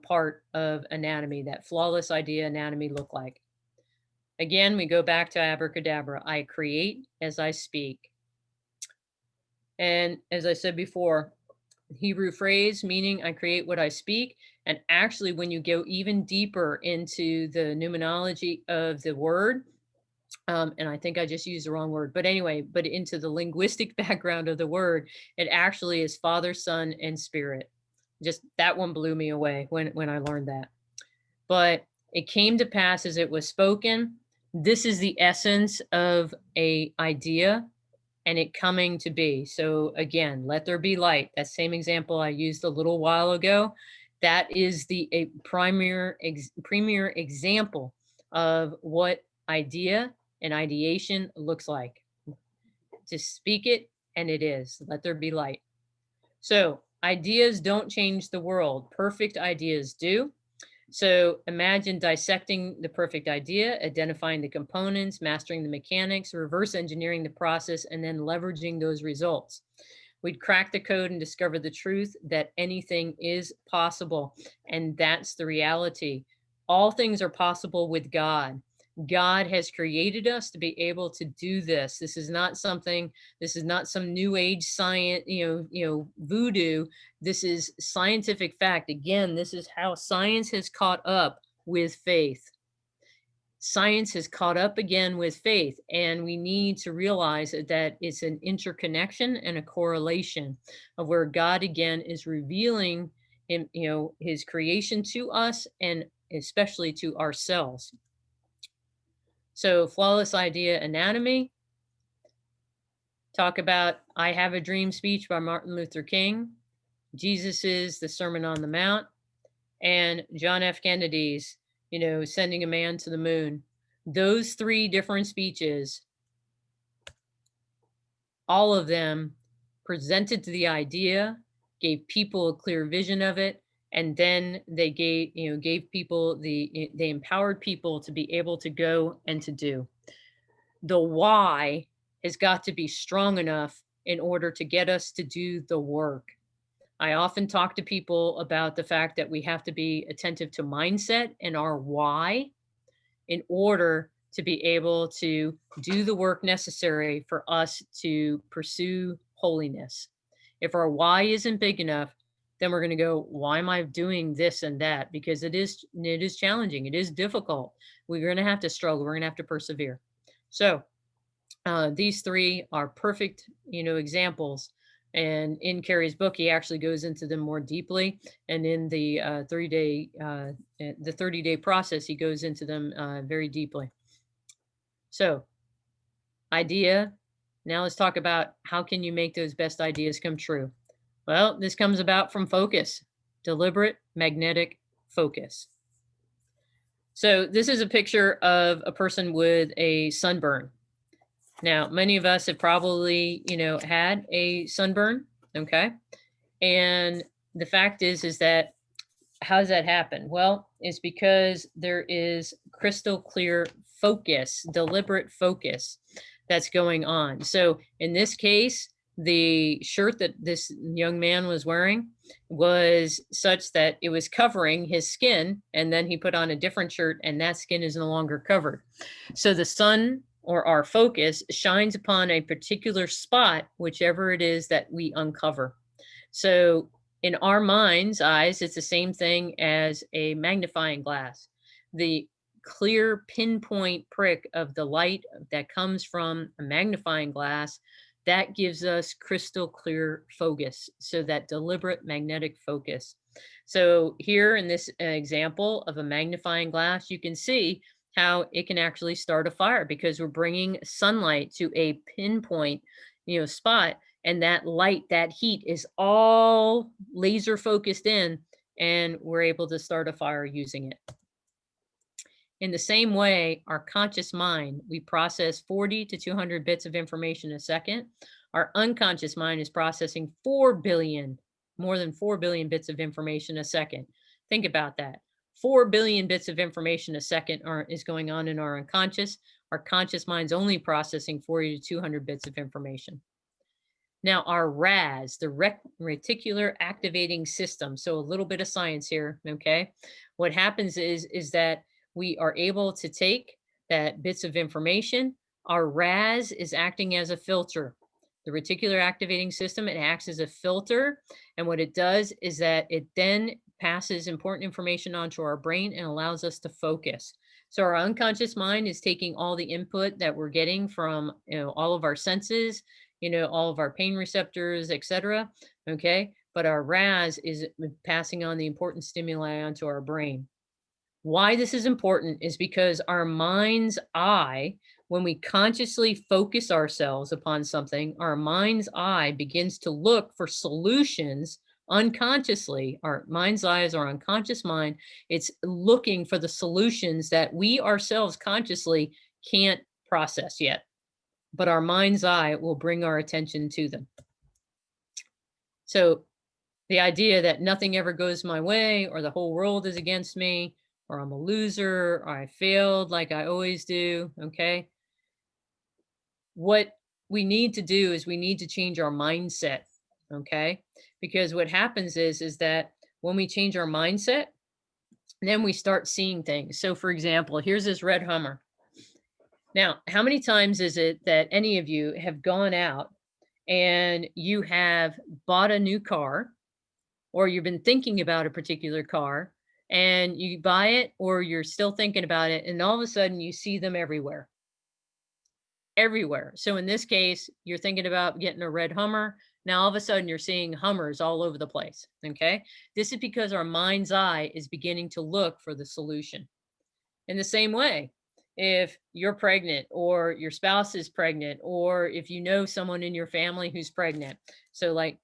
part of anatomy, that flawless idea anatomy look like. Again, we go back to abracadabra. I create as I speak. And as I said before, Hebrew phrase meaning I create what I speak. And actually, when you go even deeper into the numerology of the word, and I think I just used the wrong word, but anyway, but into the linguistic background of the word, it actually is Father, Son, and Spirit. Just that one blew me away when I learned that. But it came to pass as it was spoken. This is the essence of a idea and it coming to be. So again, let there be light. That same example I used a little while ago. That is the a premier example of what idea and ideation looks like. Just speak it and it is. Let there be light. So ideas don't change the world. Perfect ideas do. So imagine dissecting the perfect idea, identifying the components, mastering the mechanics, reverse engineering the process, and then leveraging those results. We'd crack the code and discover the truth that anything is possible. And that's the reality. All things are possible with God. God has created us to be able to do this. This is not some new age science, voodoo. This is scientific fact. Again, this is how science has caught up with faith. Science has caught up again with faith, and we need to realize that it's an interconnection and a correlation of where God again is revealing his creation to us and especially to ourselves. So, flawless idea anatomy. Talk about I Have a Dream speech by Martin Luther King. Jesus is the Sermon on the Mount, and John F. Kennedy's, sending a man to the moon. Those three different speeches, all of them presented the idea, gave people a clear vision of it, and then they gave people they empowered people to be able to go and to do. The why has got to be strong enough in order to get us to do the work. I often talk to people about the fact that we have to be attentive to mindset and our why in order to be able to do the work necessary for us to pursue holiness. If our why isn't big enough, then we're going to go, why am I doing this and that? Because it is challenging. It is difficult. We're going to have to struggle. We're going to have to persevere. So these three are perfect, examples. And in Carrie's book, he actually goes into them more deeply. And in the 30-day process, he goes into them very deeply. So, idea. Now let's talk about how can you make those best ideas come true. Well, this comes about from focus, deliberate magnetic focus. So this is a picture of a person with a sunburn. Now, many of us have probably, had a sunburn, okay? And the fact is that how does that happen? Well, it's because there is crystal clear focus, deliberate focus that's going on. So in this case, the shirt that this young man was wearing was such that it was covering his skin. And then he put on a different shirt, and that skin is no longer covered. So the sun or our focus shines upon a particular spot, whichever it is that we uncover. So in our mind's eyes, it's the same thing as a magnifying glass. The clear pinpoint prick of the light that comes from a magnifying glass that gives us crystal clear focus. So that deliberate magnetic focus. So here in this example of a magnifying glass, you can see how it can actually start a fire because we're bringing sunlight to a pinpoint, spot, and that light, that heat is all laser focused in, and we're able to start a fire using it. In the same way, our conscious mind, we process 40 to 200 bits of information a second. Our unconscious mind is processing 4 billion, more than 4 billion bits of information a second. Think about that. 4 billion bits of information a second is going on in our unconscious. Our conscious mind's only processing 40 to 200 bits of information. Now, our RAS, the reticular activating system. So a little bit of science here, okay? What happens is that we are able to take that bits of information. Our RAS is acting as a filter. The reticular activating system, it acts as a filter. And what it does is that it then passes important information onto our brain and allows us to focus. So our unconscious mind is taking all the input that we're getting from, all of our senses, all of our pain receptors, etc. Okay. But our RAS is passing on the important stimuli onto our brain. Why this is important is because our mind's eye, when we consciously focus ourselves upon something, our mind's eye begins to look for solutions unconsciously. Our mind's eye is our unconscious mind. It's looking for the solutions that we ourselves consciously can't process yet, but our mind's eye will bring our attention to them. So the idea that nothing ever goes my way, or the whole world is against me, or I'm a loser, or I failed like I always do, okay? What we need to do is we need to change our mindset, okay? Because what happens is that when we change our mindset, then we start seeing things. So for example, here's this red Hummer. Now, how many times is it that any of you have gone out and you have bought a new car, or you've been thinking about a particular car, and you buy it, or you're still thinking about it, and all of a sudden you see them everywhere? Everywhere. So in this case, you're thinking about getting a red Hummer. Now all of a sudden you're seeing Hummers all over the place. Okay. This is because our mind's eye is beginning to look for the solution. In the same way, if you're pregnant, or your spouse is pregnant, or if you know someone in your family who's pregnant, so like,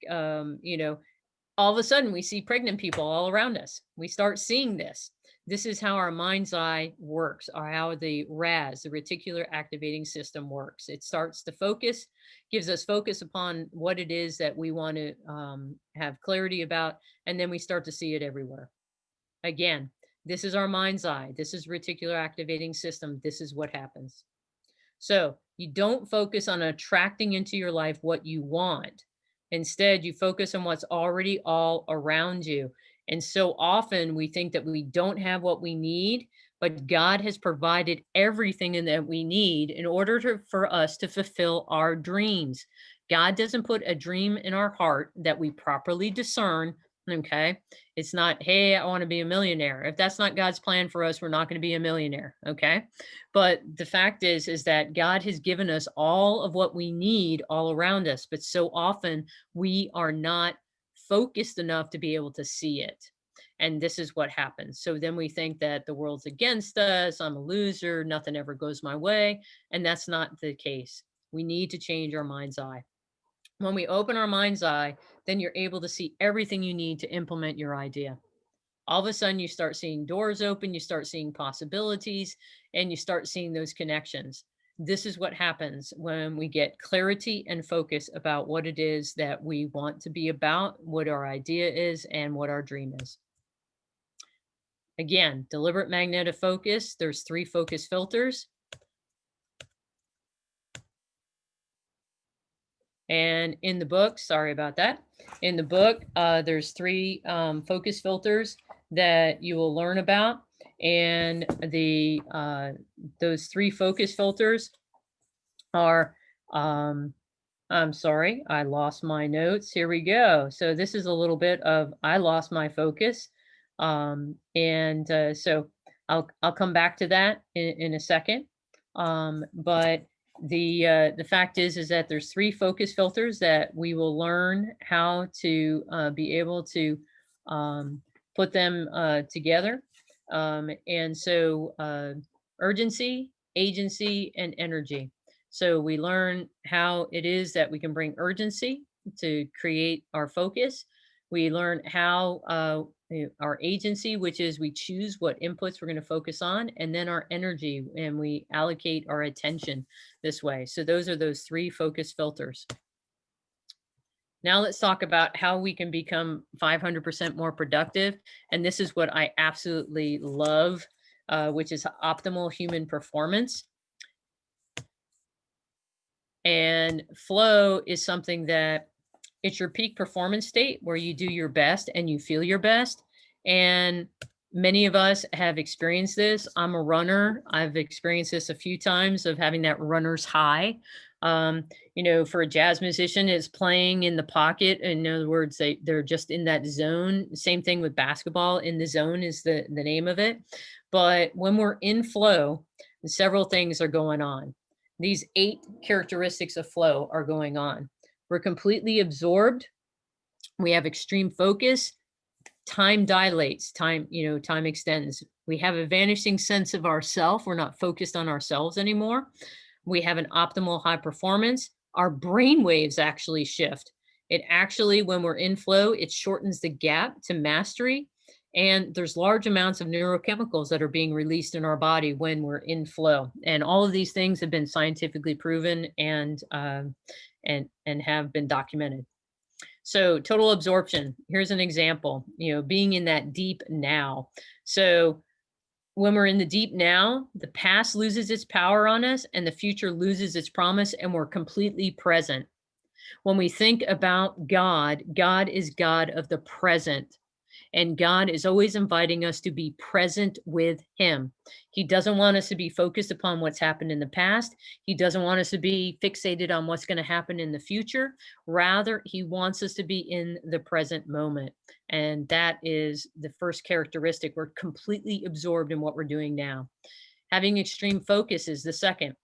all of a sudden we see pregnant people all around us. We start seeing this. This is how our mind's eye works, or how the RAS, the reticular activating system, works. It starts to focus, gives us focus upon what it is that we want to have clarity about, and then we start to see it everywhere. Again, this is our mind's eye. This is reticular activating system. This is what happens. So you don't focus on attracting into your life what you want. Instead, you focus on what's already all around you. And so often we think that we don't have what we need, but God has provided everything that we need in order for us to fulfill our dreams. God doesn't put a dream in our heart that we properly discern. Okay. It's not, hey, I want to be a millionaire. If that's not God's plan for us, we're not going to be a millionaire. Okay. But the fact is that God has given us all of what we need all around us, but so often we are not focused enough to be able to see it. And this is what happens. So then we think that the world's against us, I'm a loser, nothing ever goes my way, and that's not the case. We need to change our mind's eye. When we open our mind's eye, then you're able to see everything you need to implement your idea. All of a sudden, you start seeing doors open, you start seeing possibilities, and you start seeing those connections. This is what happens when we get clarity and focus about what it is that we want to be about, what our idea is, and what our dream is. Again, deliberate magnetic focus. There's 3 focus filters. And in the book, sorry about that. In the book, there's 3 focus filters that you will learn about. And those 3 focus filters are, I'm sorry, I lost my notes. Here we go. So this is a little bit of I lost my focus. So I'll come back to that in a second. But the fact is that there's 3 focus filters that we will learn how to be able to put them together. Urgency, agency, and energy. So we learn how it is that we can bring urgency to create our focus. We learn how our agency, which is we choose what inputs we're going to focus on, and then our energy, and we allocate our attention this way. So those are those 3 focus filters. Now let's talk about how we can become 500% more productive. And this is what I absolutely love, which is optimal human performance. And flow is something that it's your peak performance state where you do your best and you feel your best. And many of us have experienced this. I'm a runner. I've experienced this a few times of having that runner's high. For a jazz musician, it's playing in the pocket. In other words, they're just in that zone. Same thing with basketball. In the zone is the name of it. But when we're in flow, several things are going on. These 8 characteristics of flow are going on. We're completely absorbed. We have extreme focus. Time dilates, time extends. We have a vanishing sense of ourself. We're not focused on ourselves anymore. We have an optimal high performance. Our brain waves actually shift. It actually, when we're in flow, it shortens the gap to mastery. And there's large amounts of neurochemicals that are being released in our body when we're in flow. And all of these things have been scientifically proven and have been documented. So total absorption, here's an example, being in that deep now. So when we're in the deep now, the past loses its power on us and the future loses its promise, and we're completely present. When we think about God, God is God of the present. And God is always inviting us to be present with Him. He doesn't want us to be focused upon what's happened in the past. He doesn't want us to be fixated on what's going to happen in the future. Rather, He wants us to be in the present moment. And that is the first characteristic. We're completely absorbed in what we're doing now. Having extreme focus is the second.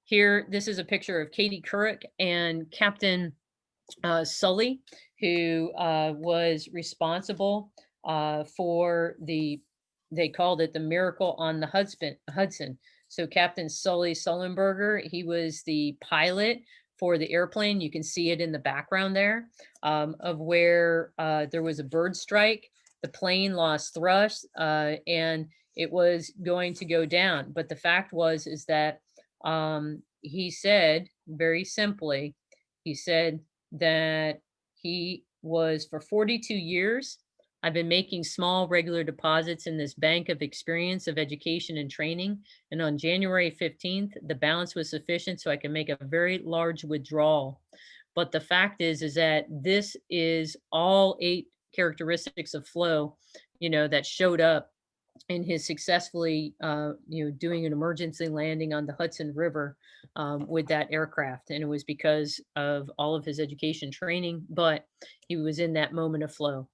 Here, this is a picture of Katie Couric and Captain Sully, who was responsible they called it the Miracle on the Hudson. So Captain Sully Sullenberger, he was the pilot for the airplane. You can see it in the background there, of where there was a bird strike. The plane lost thrust, and it was going to go down. But the fact is that he said, very simply, he said that he was, for 42 years, I've been making small regular deposits in this bank of experience of education and training. And on January 15th, the balance was sufficient so I can make a very large withdrawal. But the fact is that this is all 8 characteristics of flow, that showed up in his successfully, doing an emergency landing on the Hudson River with that aircraft. And it was because of all of his education training, but he was in that moment of flow.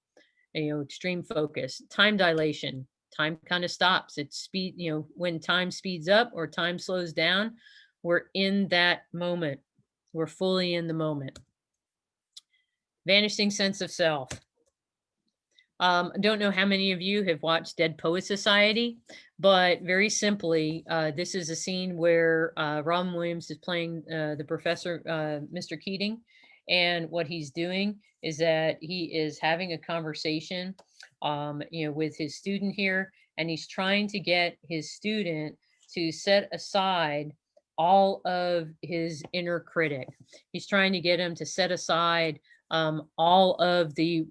Extreme focus, time dilation. Time kind of stops. It's speed, when time speeds up or time slows down, we're in that moment. We're fully in the moment. Vanishing sense of self. I don't know how many of you have watched Dead Poet Society, but very simply, this is a scene where Robin Williams is playing the professor, Mr. Keating, And what he's doing is that he is having a conversation, with his student here, and he's trying to get his student to set aside all of his inner critic. He's trying to get him to set aside all of the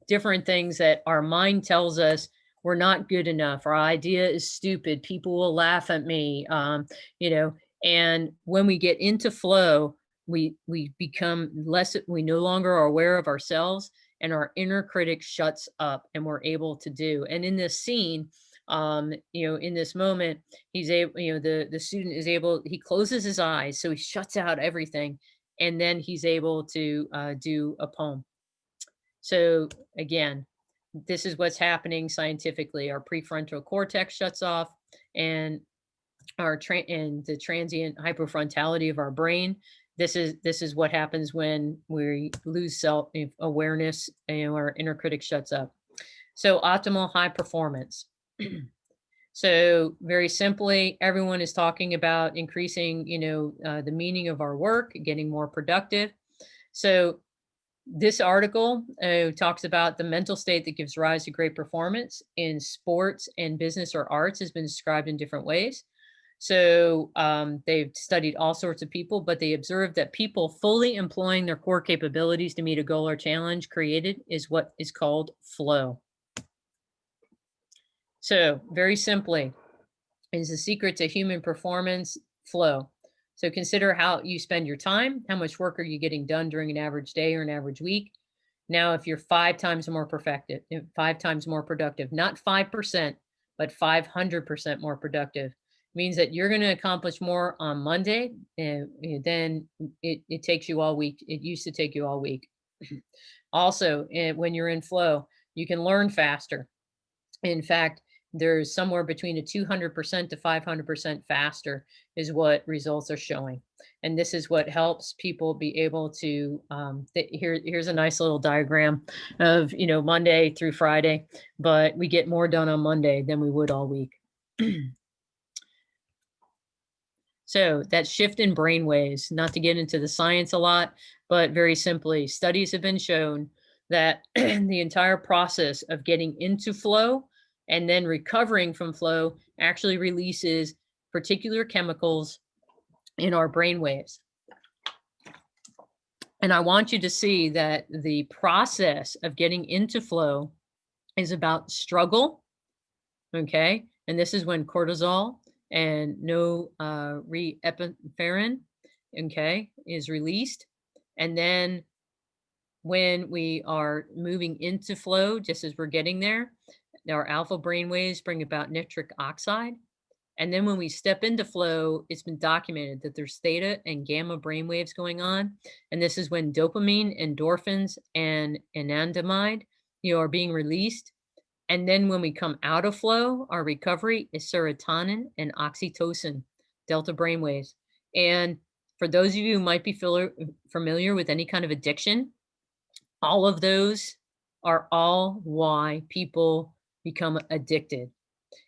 different things that our mind tells us we're not good enough. Our idea is stupid. People will laugh at me. You know, and when we get into flow, we become less. We no longer are aware of ourselves, and our inner critic shuts up, and we're able to do. And in this scene, in this moment, he's able. The student is able. He closes his eyes, so he shuts out everything, and then he's able to do a poem. So again, this is what's happening scientifically. Our prefrontal cortex shuts off, and and the transient hypofrontality of our brain. This is what happens when we lose self awareness and our inner critic shuts up. So optimal high performance. So very simply, everyone is talking about increasing, the meaning of our work, getting more productive. So this article talks about the mental state that gives rise to great performance in sports and business or arts has been described in different ways. So they've studied all sorts of people, but they observed that people fully employing their core capabilities to meet a goal or challenge created is what is called flow. So very simply, is the secret to human performance flow. So consider how you spend your time. How much work are you getting done during an average day or an average week? Now, if you're 5 times more perfected, 5 times more productive, not 5%, but 500% more productive, means that you're going to accomplish more on Monday than it takes you all week. It used to take you all week. Also, when you're in flow, you can learn faster. In fact, there's somewhere between a 200% to 500% faster is what results are showing. And this is what helps people be able to, here's a nice little diagram of, Monday through Friday, but we get more done on Monday than we would all week. So that shift in brain waves, not to get into the science a lot, but very simply, studies have been shown that the entire process of getting into flow and then recovering from flow actually releases particular chemicals in our brain waves. And I want you to see that the process of getting into flow is about struggle, okay? And this is when cortisol and no norepinephrine, okay, is released. And then when we are moving into flow, just as we're getting there, our alpha brain waves bring about nitric oxide. And then when we step into flow, it's been documented that there's theta and gamma brain waves going on. And this is when dopamine, endorphins, and anandamide, are being released. And then when we come out of flow, our recovery is serotonin and oxytocin, delta brainwaves. And for those of you who might be familiar with any kind of addiction, all of those are all why people become addicted,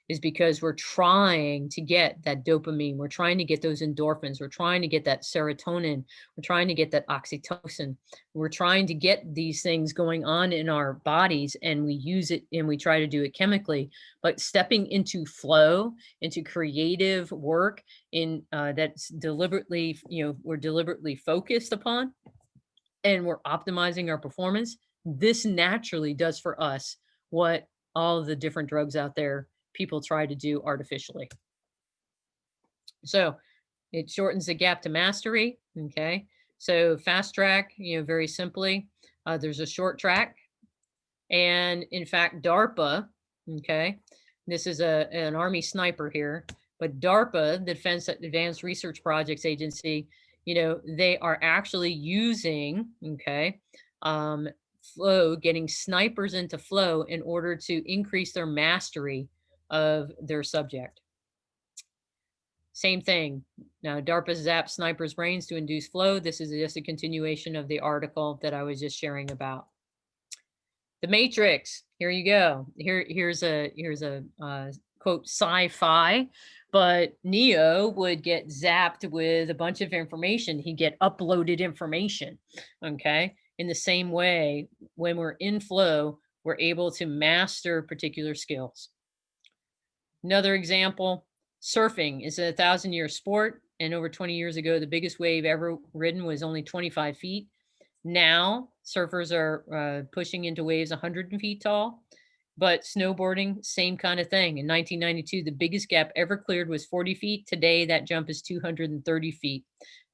is because we're trying to get that dopamine. We're trying to get those endorphins. We're trying to get that serotonin. We're trying to get that oxytocin. We're trying to get these things going on in our bodies, and we use it and we try to do it chemically. But stepping into flow, into creative work that's deliberately, we're deliberately focused upon, and we're optimizing our performance, this naturally does for us what all of the different drugs out there people try to do artificially. So it shortens the gap to mastery. Okay. So fast track, very simply, there's a short track. And in fact, DARPA, okay, this is an Army sniper here, but DARPA, the Defense Advanced Research Projects Agency, they are actually using, okay, flow, getting snipers into flow in order to increase their mastery of their subject. Same thing. Now, DARPA zaps snipers' brains to induce flow. This is just a continuation of the article that I was just sharing about. The Matrix. Here you go. Here's a quote sci-fi, but Neo would get zapped with a bunch of information. He'd get uploaded information. Okay. In the same way, when we're in flow, we're able to master particular skills. Another example, surfing is a 1,000-year sport. And over 20 years ago, the biggest wave ever ridden was only 25 feet. Now, surfers are pushing into waves 100 feet tall. But snowboarding, same kind of thing. In 1992, the biggest gap ever cleared was 40 feet. Today, that jump is 230 feet.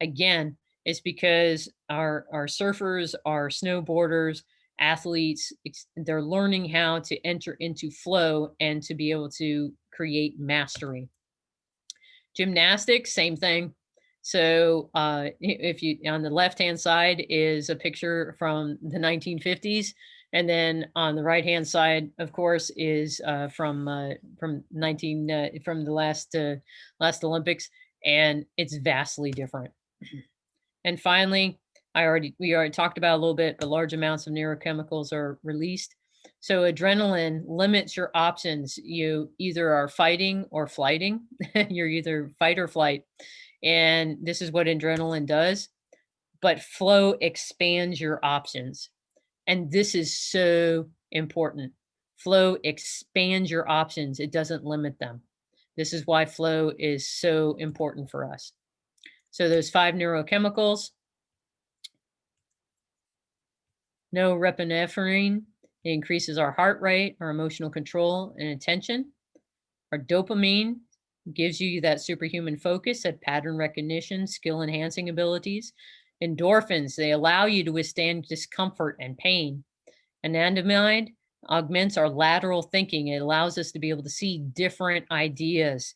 Again, it's because our surfers, our snowboarders, athletes, they're learning how to enter into flow and to be able to create mastery. Gymnastics, same thing. So if you on the left hand side is a picture from the 1950s, and then on the right hand side, of course, is from from the last Olympics, and it's vastly different. And finally, we already talked about a little bit, but large amounts of neurochemicals are released. So adrenaline limits your options. You either are fighting or flighting. You're either fight or flight. And this is what adrenaline does. But flow expands your options. And this is so important. Flow expands your options. It doesn't limit them. This is why flow is so important for us. So those 5 neurochemicals, norepinephrine, it increases our heart rate, our emotional control and attention. Our dopamine gives you that superhuman focus, that pattern recognition, skill enhancing abilities. Endorphins, they allow you to withstand discomfort and pain. Anandamide augments our lateral thinking. It allows us to be able to see different ideas,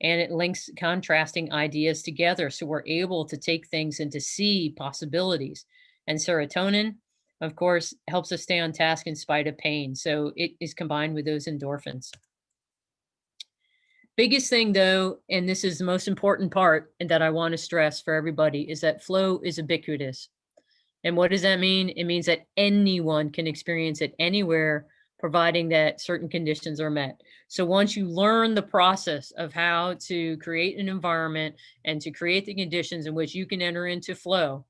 and it links contrasting ideas together. So we're able to take things and to see possibilities. And serotonin, of course, helps us stay on task in spite of pain. So it is combined with those endorphins. Biggest thing though, and this is the most important part and that I want to stress for everybody, is that flow is ubiquitous. And what does that mean? It means that anyone can experience it anywhere, providing that certain conditions are met. So once you learn the process of how to create an environment and to create the conditions in which you can enter into flow,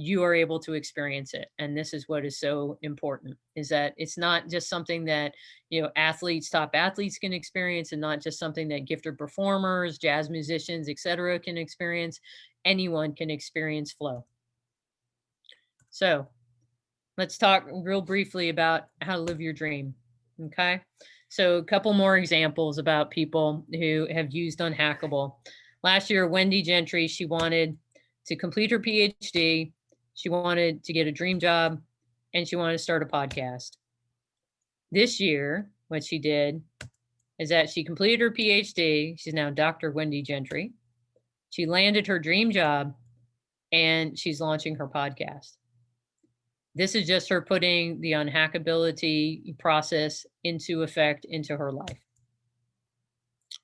you are able to experience it. And this is what is so important, is that it's not just something that, athletes, top athletes can experience, and not just something that gifted performers, jazz musicians, etc., can experience. Anyone can experience flow. So let's talk real briefly about how to live your dream. Okay. So a couple more examples about people who have used Unhackable. Last year, Wendy Gentry, she wanted to complete her PhD. She wanted to get a dream job, and she wanted to start a podcast. This year, what she did is that she completed her PhD. She's now Dr. Wendy Gentry. She landed her dream job, and she's launching her podcast. This is just her putting the unhackability process into effect into her life.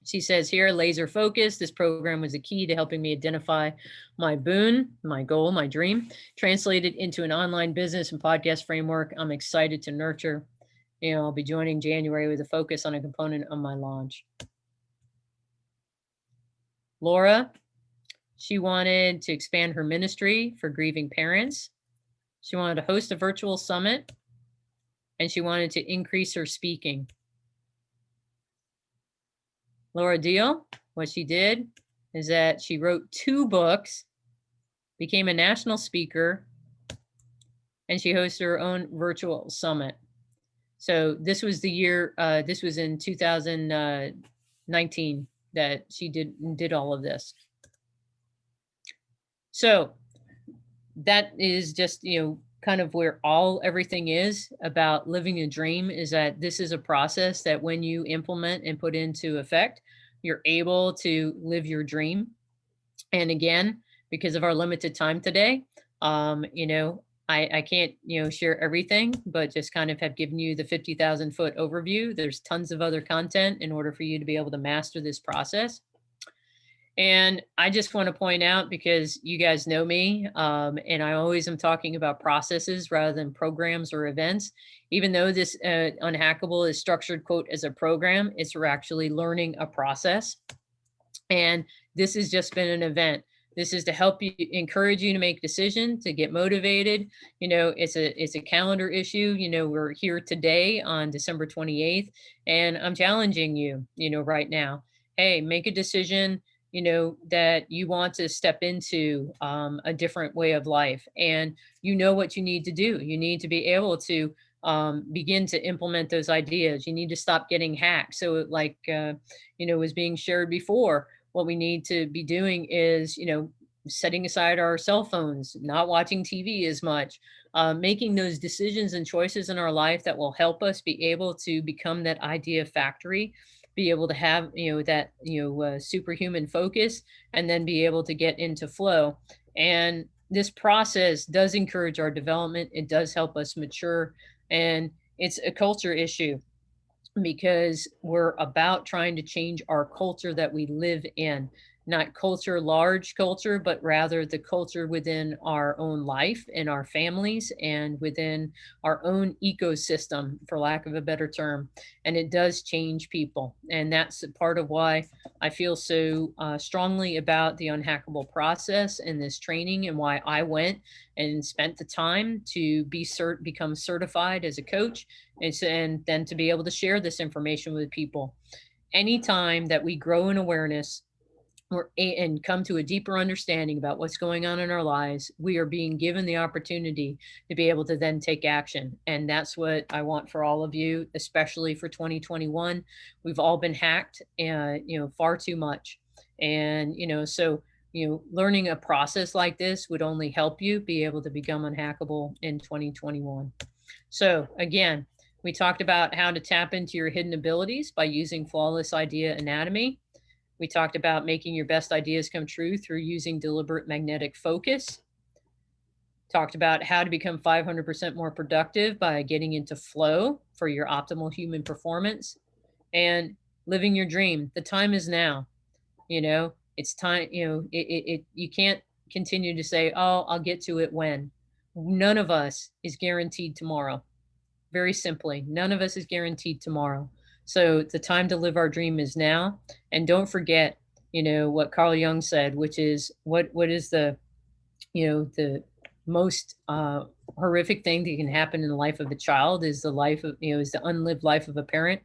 She says here, laser focus. This program was a key to helping me identify my boon, my goal, my dream, translated into an online business and podcast framework I'm excited to nurture. I'll be joining January with a focus on a component of my launch. Laura, she wanted to expand her ministry for grieving parents. She wanted to host a virtual summit, and she wanted to increase her speaking. Laura Deal, what she did is that she wrote 2 books, became a national speaker, and she hosted her own virtual summit. So this was the year, this was in 2019 that she did all of this. So that is just, kind of where everything is about living a dream, is that this is a process that when you implement and put into effect, you're able to live your dream. And again, because of our limited time today, I can't, share everything, but just kind of have given you the 50,000 foot overview. There's tons of other content in order for you to be able to master this process. And I just want to point out, because you guys know me, and I always am talking about processes rather than programs or events. Even though this Unhackable is structured, quote, as a program, it's we're actually learning a process. And this has just been an event. This is to help you, encourage you to make decisions, to get motivated. It's a calendar issue. We're here today on December 28th, and I'm challenging you, right now. Hey, make a decision, that you want to step into a different way of life. And you know what you need to do. You need to be able to begin to implement those ideas. You need to stop getting hacked. So, like, was being shared before, what we need to be doing is, setting aside our cell phones, not watching TV as much, making those decisions and choices in our life that will help us be able to become that idea factory, be able to have, that, superhuman focus, and then be able to get into flow. And this process does encourage our development. It does help us mature. And it's a culture issue, because we're about trying to change our culture that we live in, not culture, large culture, but rather the culture within our own life, in our families, and within our own ecosystem, for lack of a better term. And it does change people. And that's part of why I feel so strongly about the Unhackable process and this training, and why I went and spent the time to become certified as a coach, and then to be able to share this information with people. Anytime that we grow in awareness, and come to a deeper understanding about what's going on in our lives, we are being given the opportunity to be able to then take action. And that's what I want for all of you, especially for 2021. We've all been hacked, far too much. And, so, learning a process like this would only help you be able to become unhackable in 2021. So, again, we talked about how to tap into your hidden abilities by using flawless idea anatomy. We talked about making your best ideas come true through using deliberate magnetic focus. Talked about how to become 500% more productive by getting into flow for your optimal human performance, and living your dream. The time is now. It's time. You can't continue to say, "Oh, I'll get to it when." None of us is guaranteed tomorrow. Very simply, none of us is guaranteed tomorrow. So the time to live our dream is now. And don't forget, what Carl Jung said, which is, what is the most horrific thing that can happen in the life of a child is the life of, is the unlived life of a parent.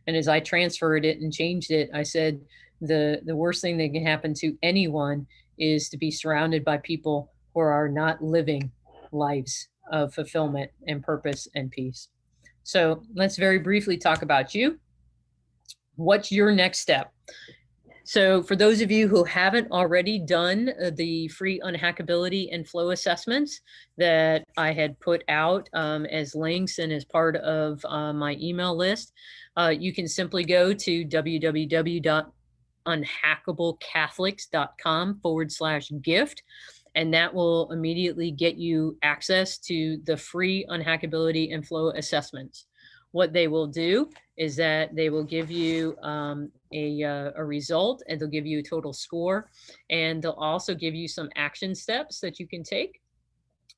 And as I transferred it and changed it, I said, the worst thing that can happen to anyone is to be surrounded by people who are not living lives of fulfillment and purpose and peace. So let's very briefly talk about you. What's your next step? So, for those of you who haven't already done the free unhackability and flow assessments that I had put out as links and as part of my email list, you can simply go to www.unhackablecatholics.com/gift, and that will immediately get you access to the free unhackability and flow assessments. What they will do is that they will give you a result, and they'll give you a total score, and they'll also give you some action steps that you can take,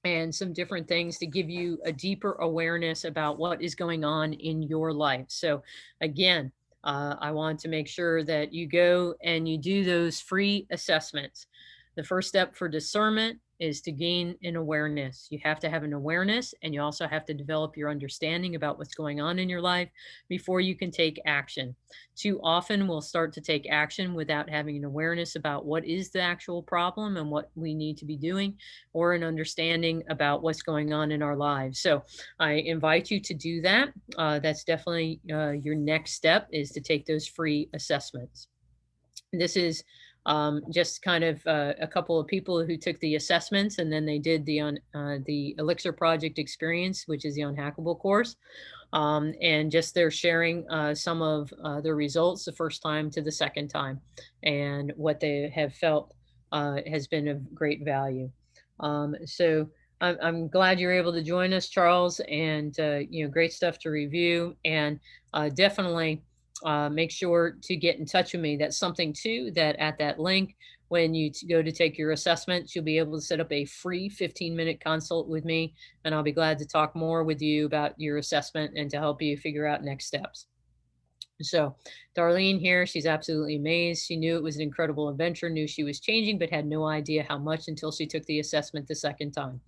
and some different things to give you a deeper awareness about what is going on in your life. So, again, I want to make sure that you go and you do those free assessments. The first step for discernment is to gain an awareness. You have to have an awareness, and you also have to develop your understanding about what's going on in your life before you can take action. Too often, we'll start to take action without having an awareness about what is the actual problem and what we need to be doing, or an understanding about what's going on in our lives. So I invite you to do that. That's definitely your next step, is to take those free assessments. This is just kind of a couple of people who took the assessments, and then they did the Elixir Project Experience, which is the Unhackable course. And just they're sharing some of their results the first time to the second time, and what they have felt has been of great value. So I'm glad you're able to join us, Charles, and great stuff to review. And definitely, make sure to get in touch with me. That's something too that at that link, when you go to take your assessment, you'll be able to set up a free 15-minute consult with me, and I'll be glad to talk more with you about your assessment and to help you figure out next steps. So, Darlene here, she's absolutely amazed. She knew it was an incredible adventure, knew she was changing, but had no idea how much until she took the assessment the second time.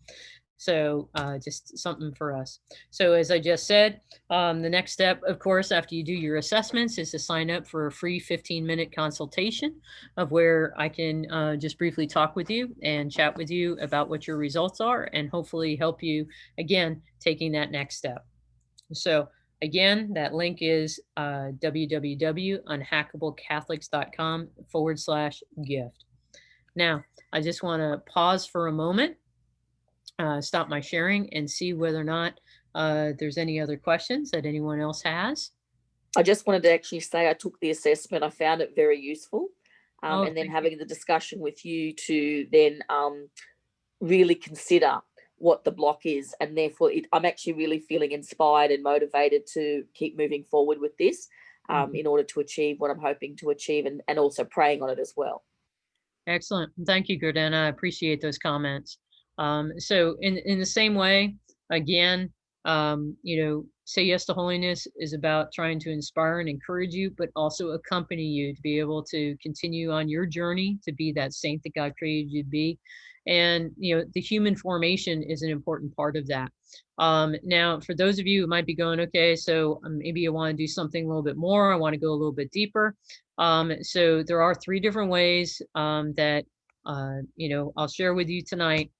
So just something for us. So as I just said, the next step, of course, after you do your assessments is to sign up for a free 15-minute consultation of where I can just briefly talk with you and chat with you about what your results are and hopefully help you, again, taking that next step. So again, that link is www.unhackablecatholics.com/gift. Now, I just want to pause for a moment, stop my sharing, and see whether or not there's any other questions that anyone else has. I just wanted to actually say I took the assessment. I found it very useful. Oh, And then thank you. having the discussion with you to then really consider what the block is. And therefore, I'm actually really feeling inspired and motivated to keep moving forward with this in order to achieve what I'm hoping to achieve, and also praying on it as well. Excellent. Thank you, Gordana. I appreciate those comments. So in the same way, again, Say Yes to Holiness is about trying to inspire and encourage you, but also accompany you to be able to continue on your journey to be that saint that God created you to be. And, the human formation is an important part of that. Now, for those of you who might be going, okay, so maybe I want to do something a little bit more, I want to go a little bit deeper. So there are 3 different ways that I'll share with you tonight.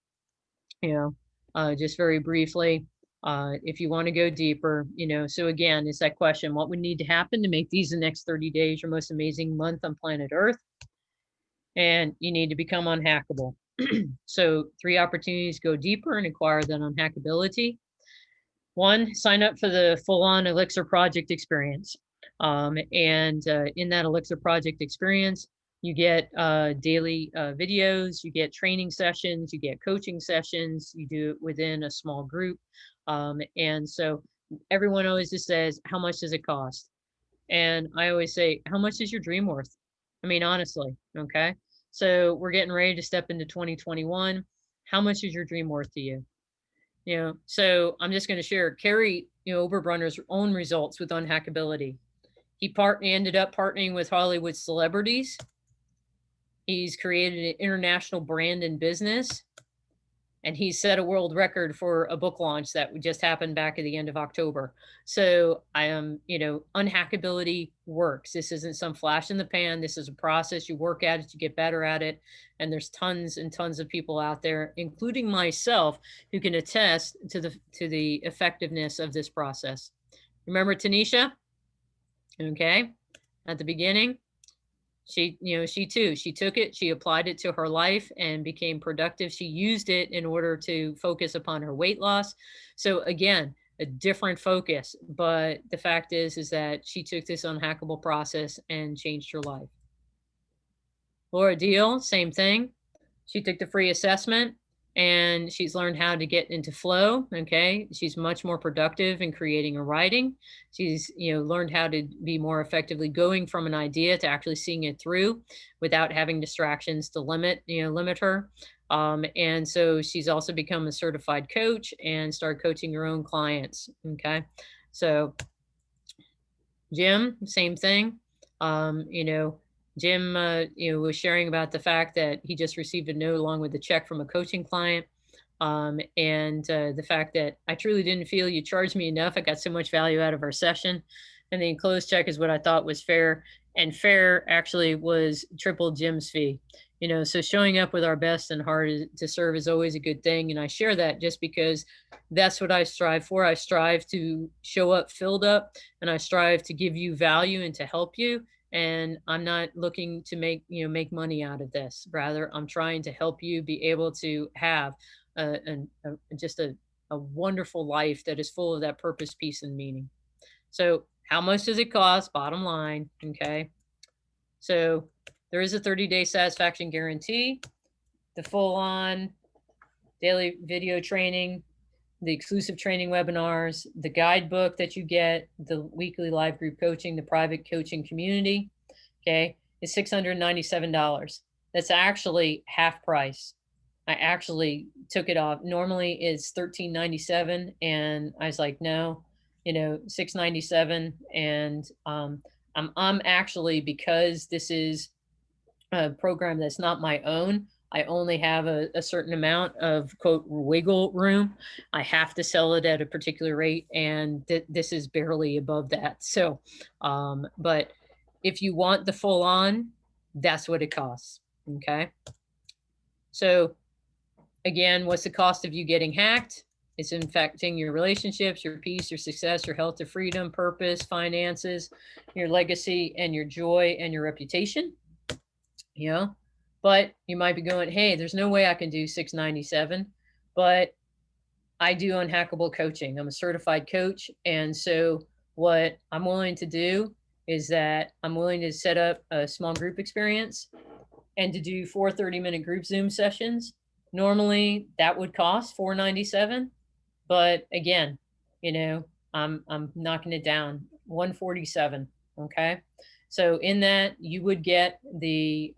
Just very briefly, if you want to go deeper. So again, it's that question: what would need to happen to make these the next 30 days your most amazing month on planet Earth? And you need to become unhackable. So 3 opportunities: go deeper and acquire that unhackability. 1, sign up for the full-on Elixir Project experience. And in that Elixir Project experience, you get daily videos, you get training sessions, you get coaching sessions, you do it within a small group. And so everyone always just says, how much does it cost? And I always say, how much is your dream worth? I mean, honestly, okay? So we're getting ready to step into 2021. How much is your dream worth to you? So I'm just going to share Carrie, Oberbrunner's own results with unhackability. He ended up partnering with Hollywood celebrities. He's created an international brand and business, and he set a world record for a book launch that just happened back at the end of October. So I am, unhackability works. This isn't some flash in the pan. This is a process. You work at it, you get better at it. And there's tons and tons of people out there, including myself, who can attest to the effectiveness of this process. Remember Tanisha? Okay. At the beginning, she took it, she applied it to her life and became productive. She used it in order to focus upon her weight loss. So again, a different focus, but the fact is that she took this unhackable process and changed her life. Laura Deal, same thing. She took the free assessment and she's learned how to get into flow. Okay. She's much more productive in creating a writing. She's, learned how to be more effectively going from an idea to actually seeing it through without having distractions to limit her. And so she's also become a certified coach and started coaching her own clients. Okay. So Jim, same thing. Jim, was sharing about the fact that he just received a note along with a check from a coaching client. And the fact that I truly didn't feel you charged me enough. I got so much value out of our session. And the enclosed check is what I thought was fair. And fair actually was triple Jim's fee. So showing up with our best and heart to serve is always a good thing. And I share that just because that's what I strive for. I strive to show up filled up, and I strive to give you value and to help you. And I'm not looking to make money out of this. Rather, I'm trying to help you be able to have just a wonderful life that is full of that purpose, peace, and meaning. So how much does it cost? Bottom line. Okay. So there is a 30-day satisfaction guarantee. The full on daily video training the exclusive training webinars, the guidebook that you get, the weekly live group coaching, the private coaching community, okay, is $697. That's actually half price. I actually took it off. Normally it's $13.97, and I was like, no, $697. And I'm actually, because this is a program that's not my own, I only have a certain amount of quote wiggle room. I have to sell it at a particular rate, and this is barely above that. So, but if you want the full on, that's what it costs. Okay. So again, what's the cost of you getting hacked? It's infecting your relationships, your peace, your success, your health, your freedom, purpose, finances, your legacy, and your joy and your reputation. But you might be going, hey, there's no way I can do $697, but I do unhackable coaching. I'm a certified coach. And so what I'm willing to do is that I'm willing to set up a small group experience and to do 4 30-minute group Zoom sessions. Normally that would cost $497, but again, I'm knocking it down, $147. Okay. So in that, you would get the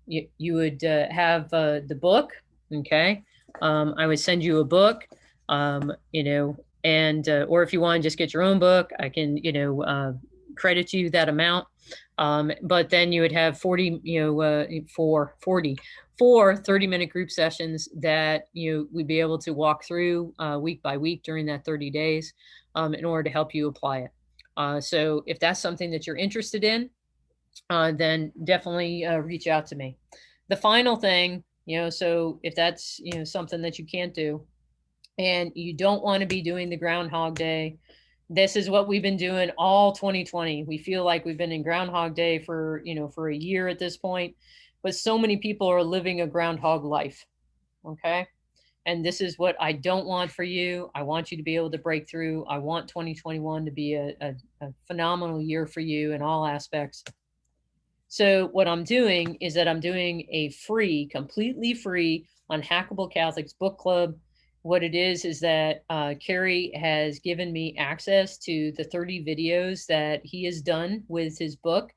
you would have the book. Okay. I would send you a book, and or if you want to just get your own book, I can credit you that amount. But then you would have 40 30-minute group sessions that we'd be able to walk through week by week during that 30 days in order to help you apply it. So if that's something that you're interested in, then definitely reach out to me. The final thing, so if that's something that you can't do and you don't want to be doing the Groundhog Day, this is what we've been doing all 2020. We feel like we've been in Groundhog Day for a year at this point, but so many people are living a groundhog life. Okay. And this is what I don't want for you. I want you to be able to break through. I want 2021 to be a phenomenal year for you in all aspects. So what I'm doing is that I'm doing a free, completely free Unhackable Catholics book club. What it is that Carrie has given me access to the 30 videos that he has done with his book.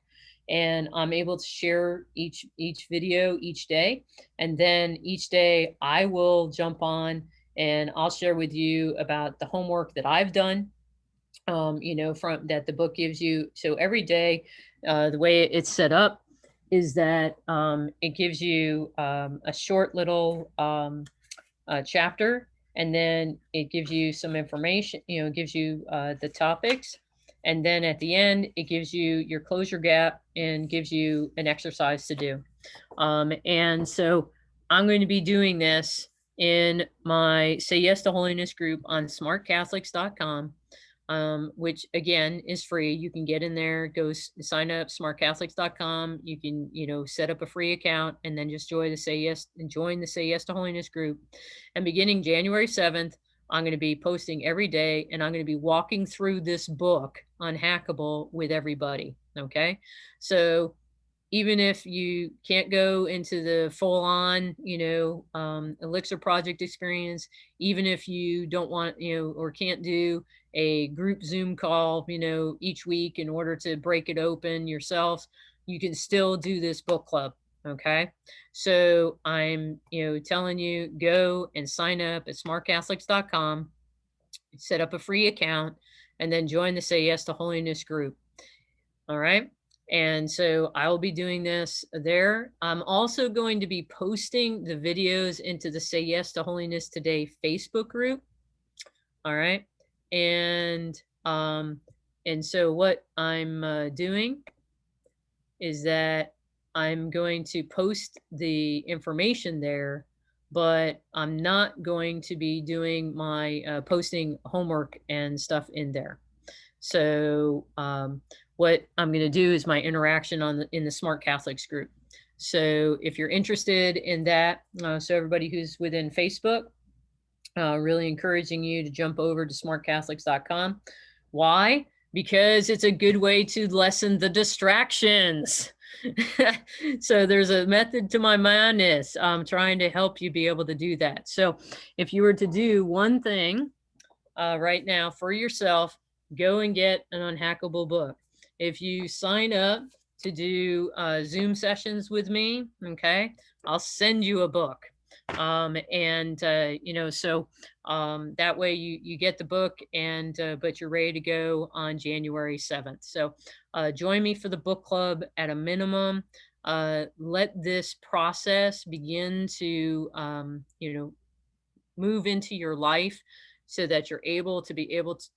And I'm able to share each video each day. And then each day I will jump on and I'll share with you about the homework that I've done, from that the book gives you. So every day, the way it's set up is that it gives you a short little chapter, and then it gives you some information, it gives you the topics. And then at the end, it gives you your closure gap and gives you an exercise to do. And so I'm going to be doing this in my Say Yes to Holiness group on smartcatholics.com. Which again is free. You can get in there, go sign up, smartcatholics.com. You can, set up a free account and then just join the Say Yes to Holiness group. And beginning January 7th, I'm going to be posting every day, and I'm going to be walking through this book, Unhackable, with everybody. Okay. So even if you can't go into the full on, Elixir project experience, even if you don't want, or can't do a group Zoom call, each week in order to break it open yourselves, you can still do this book club. Okay. So I'm, telling you, go and sign up at smartcatholics.com, set up a free account, and then join the Say Yes to Holiness group. All right. And so I will be doing this there. I'm also going to be posting the videos into the Say Yes to Holiness Today Facebook group. All right. And so what I'm doing is that I'm going to post the information there, but I'm not going to be doing my posting homework and stuff in there. So what I'm going to do is my interaction in the Smart Catholics group. So if you're interested in that, so everybody who's within Facebook, really encouraging you to jump over to smartcatholics.com. Why? Because it's a good way to lessen the distractions. So there's a method to my madness. I'm trying to help you be able to do that. So if you were to do one thing right now for yourself, go and get an Unhackable book. If you sign up to do Zoom sessions with me, okay, I'll send you a book. So that way you get the book, and but you're ready to go on January 7th. So join me for the book club at a minimum. Let this process begin to move into your life, so that you're able to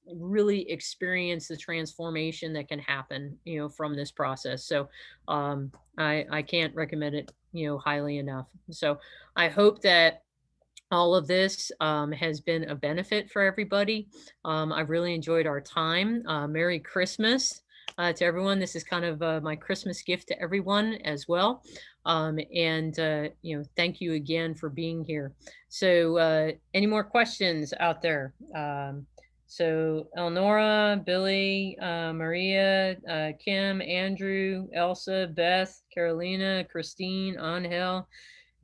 really experience the transformation that can happen, from this process. So I can't recommend it, highly enough. So I hope that all of this has been a benefit for everybody. I've really enjoyed our time. Merry Christmas to everyone. This is kind of my Christmas gift to everyone as well. Thank you again for being here. So any more questions out there? So Elnora, Billy, Maria, Kim, Andrew, Elsa, Beth, Carolina, Christine, Angel,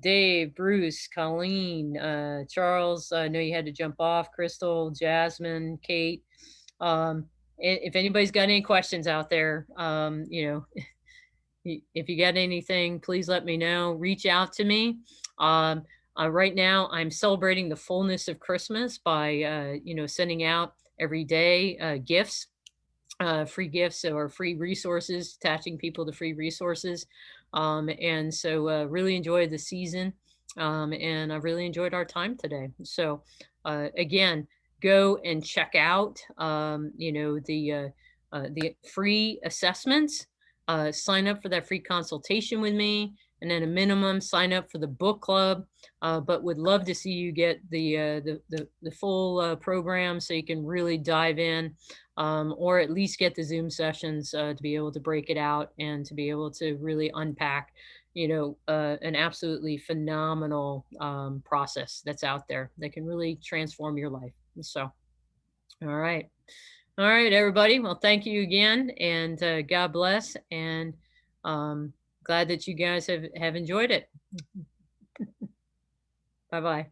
Dave, Bruce, Colleen, Charles, I know you had to jump off, Crystal, Jasmine, Kate. If anybody's got any questions out there, if you got anything, please let me know. Reach out to me. Right now, I'm celebrating the fullness of Christmas by, sending out every day gifts, free gifts or free resources, attaching people to free resources. Really enjoyed the season. And I really enjoyed our time today. So again, go and check out, the free assessments. Sign up for that free consultation with me, and then a minimum sign up for the book club. But would love to see you get the full program, so you can really dive in, or at least get the Zoom sessions to be able to break it out and to be able to really unpack, an absolutely phenomenal process that's out there that can really transform your life. So, all right. All right, everybody. Well, thank you again, and God bless. And glad that you guys have enjoyed it. Bye-bye.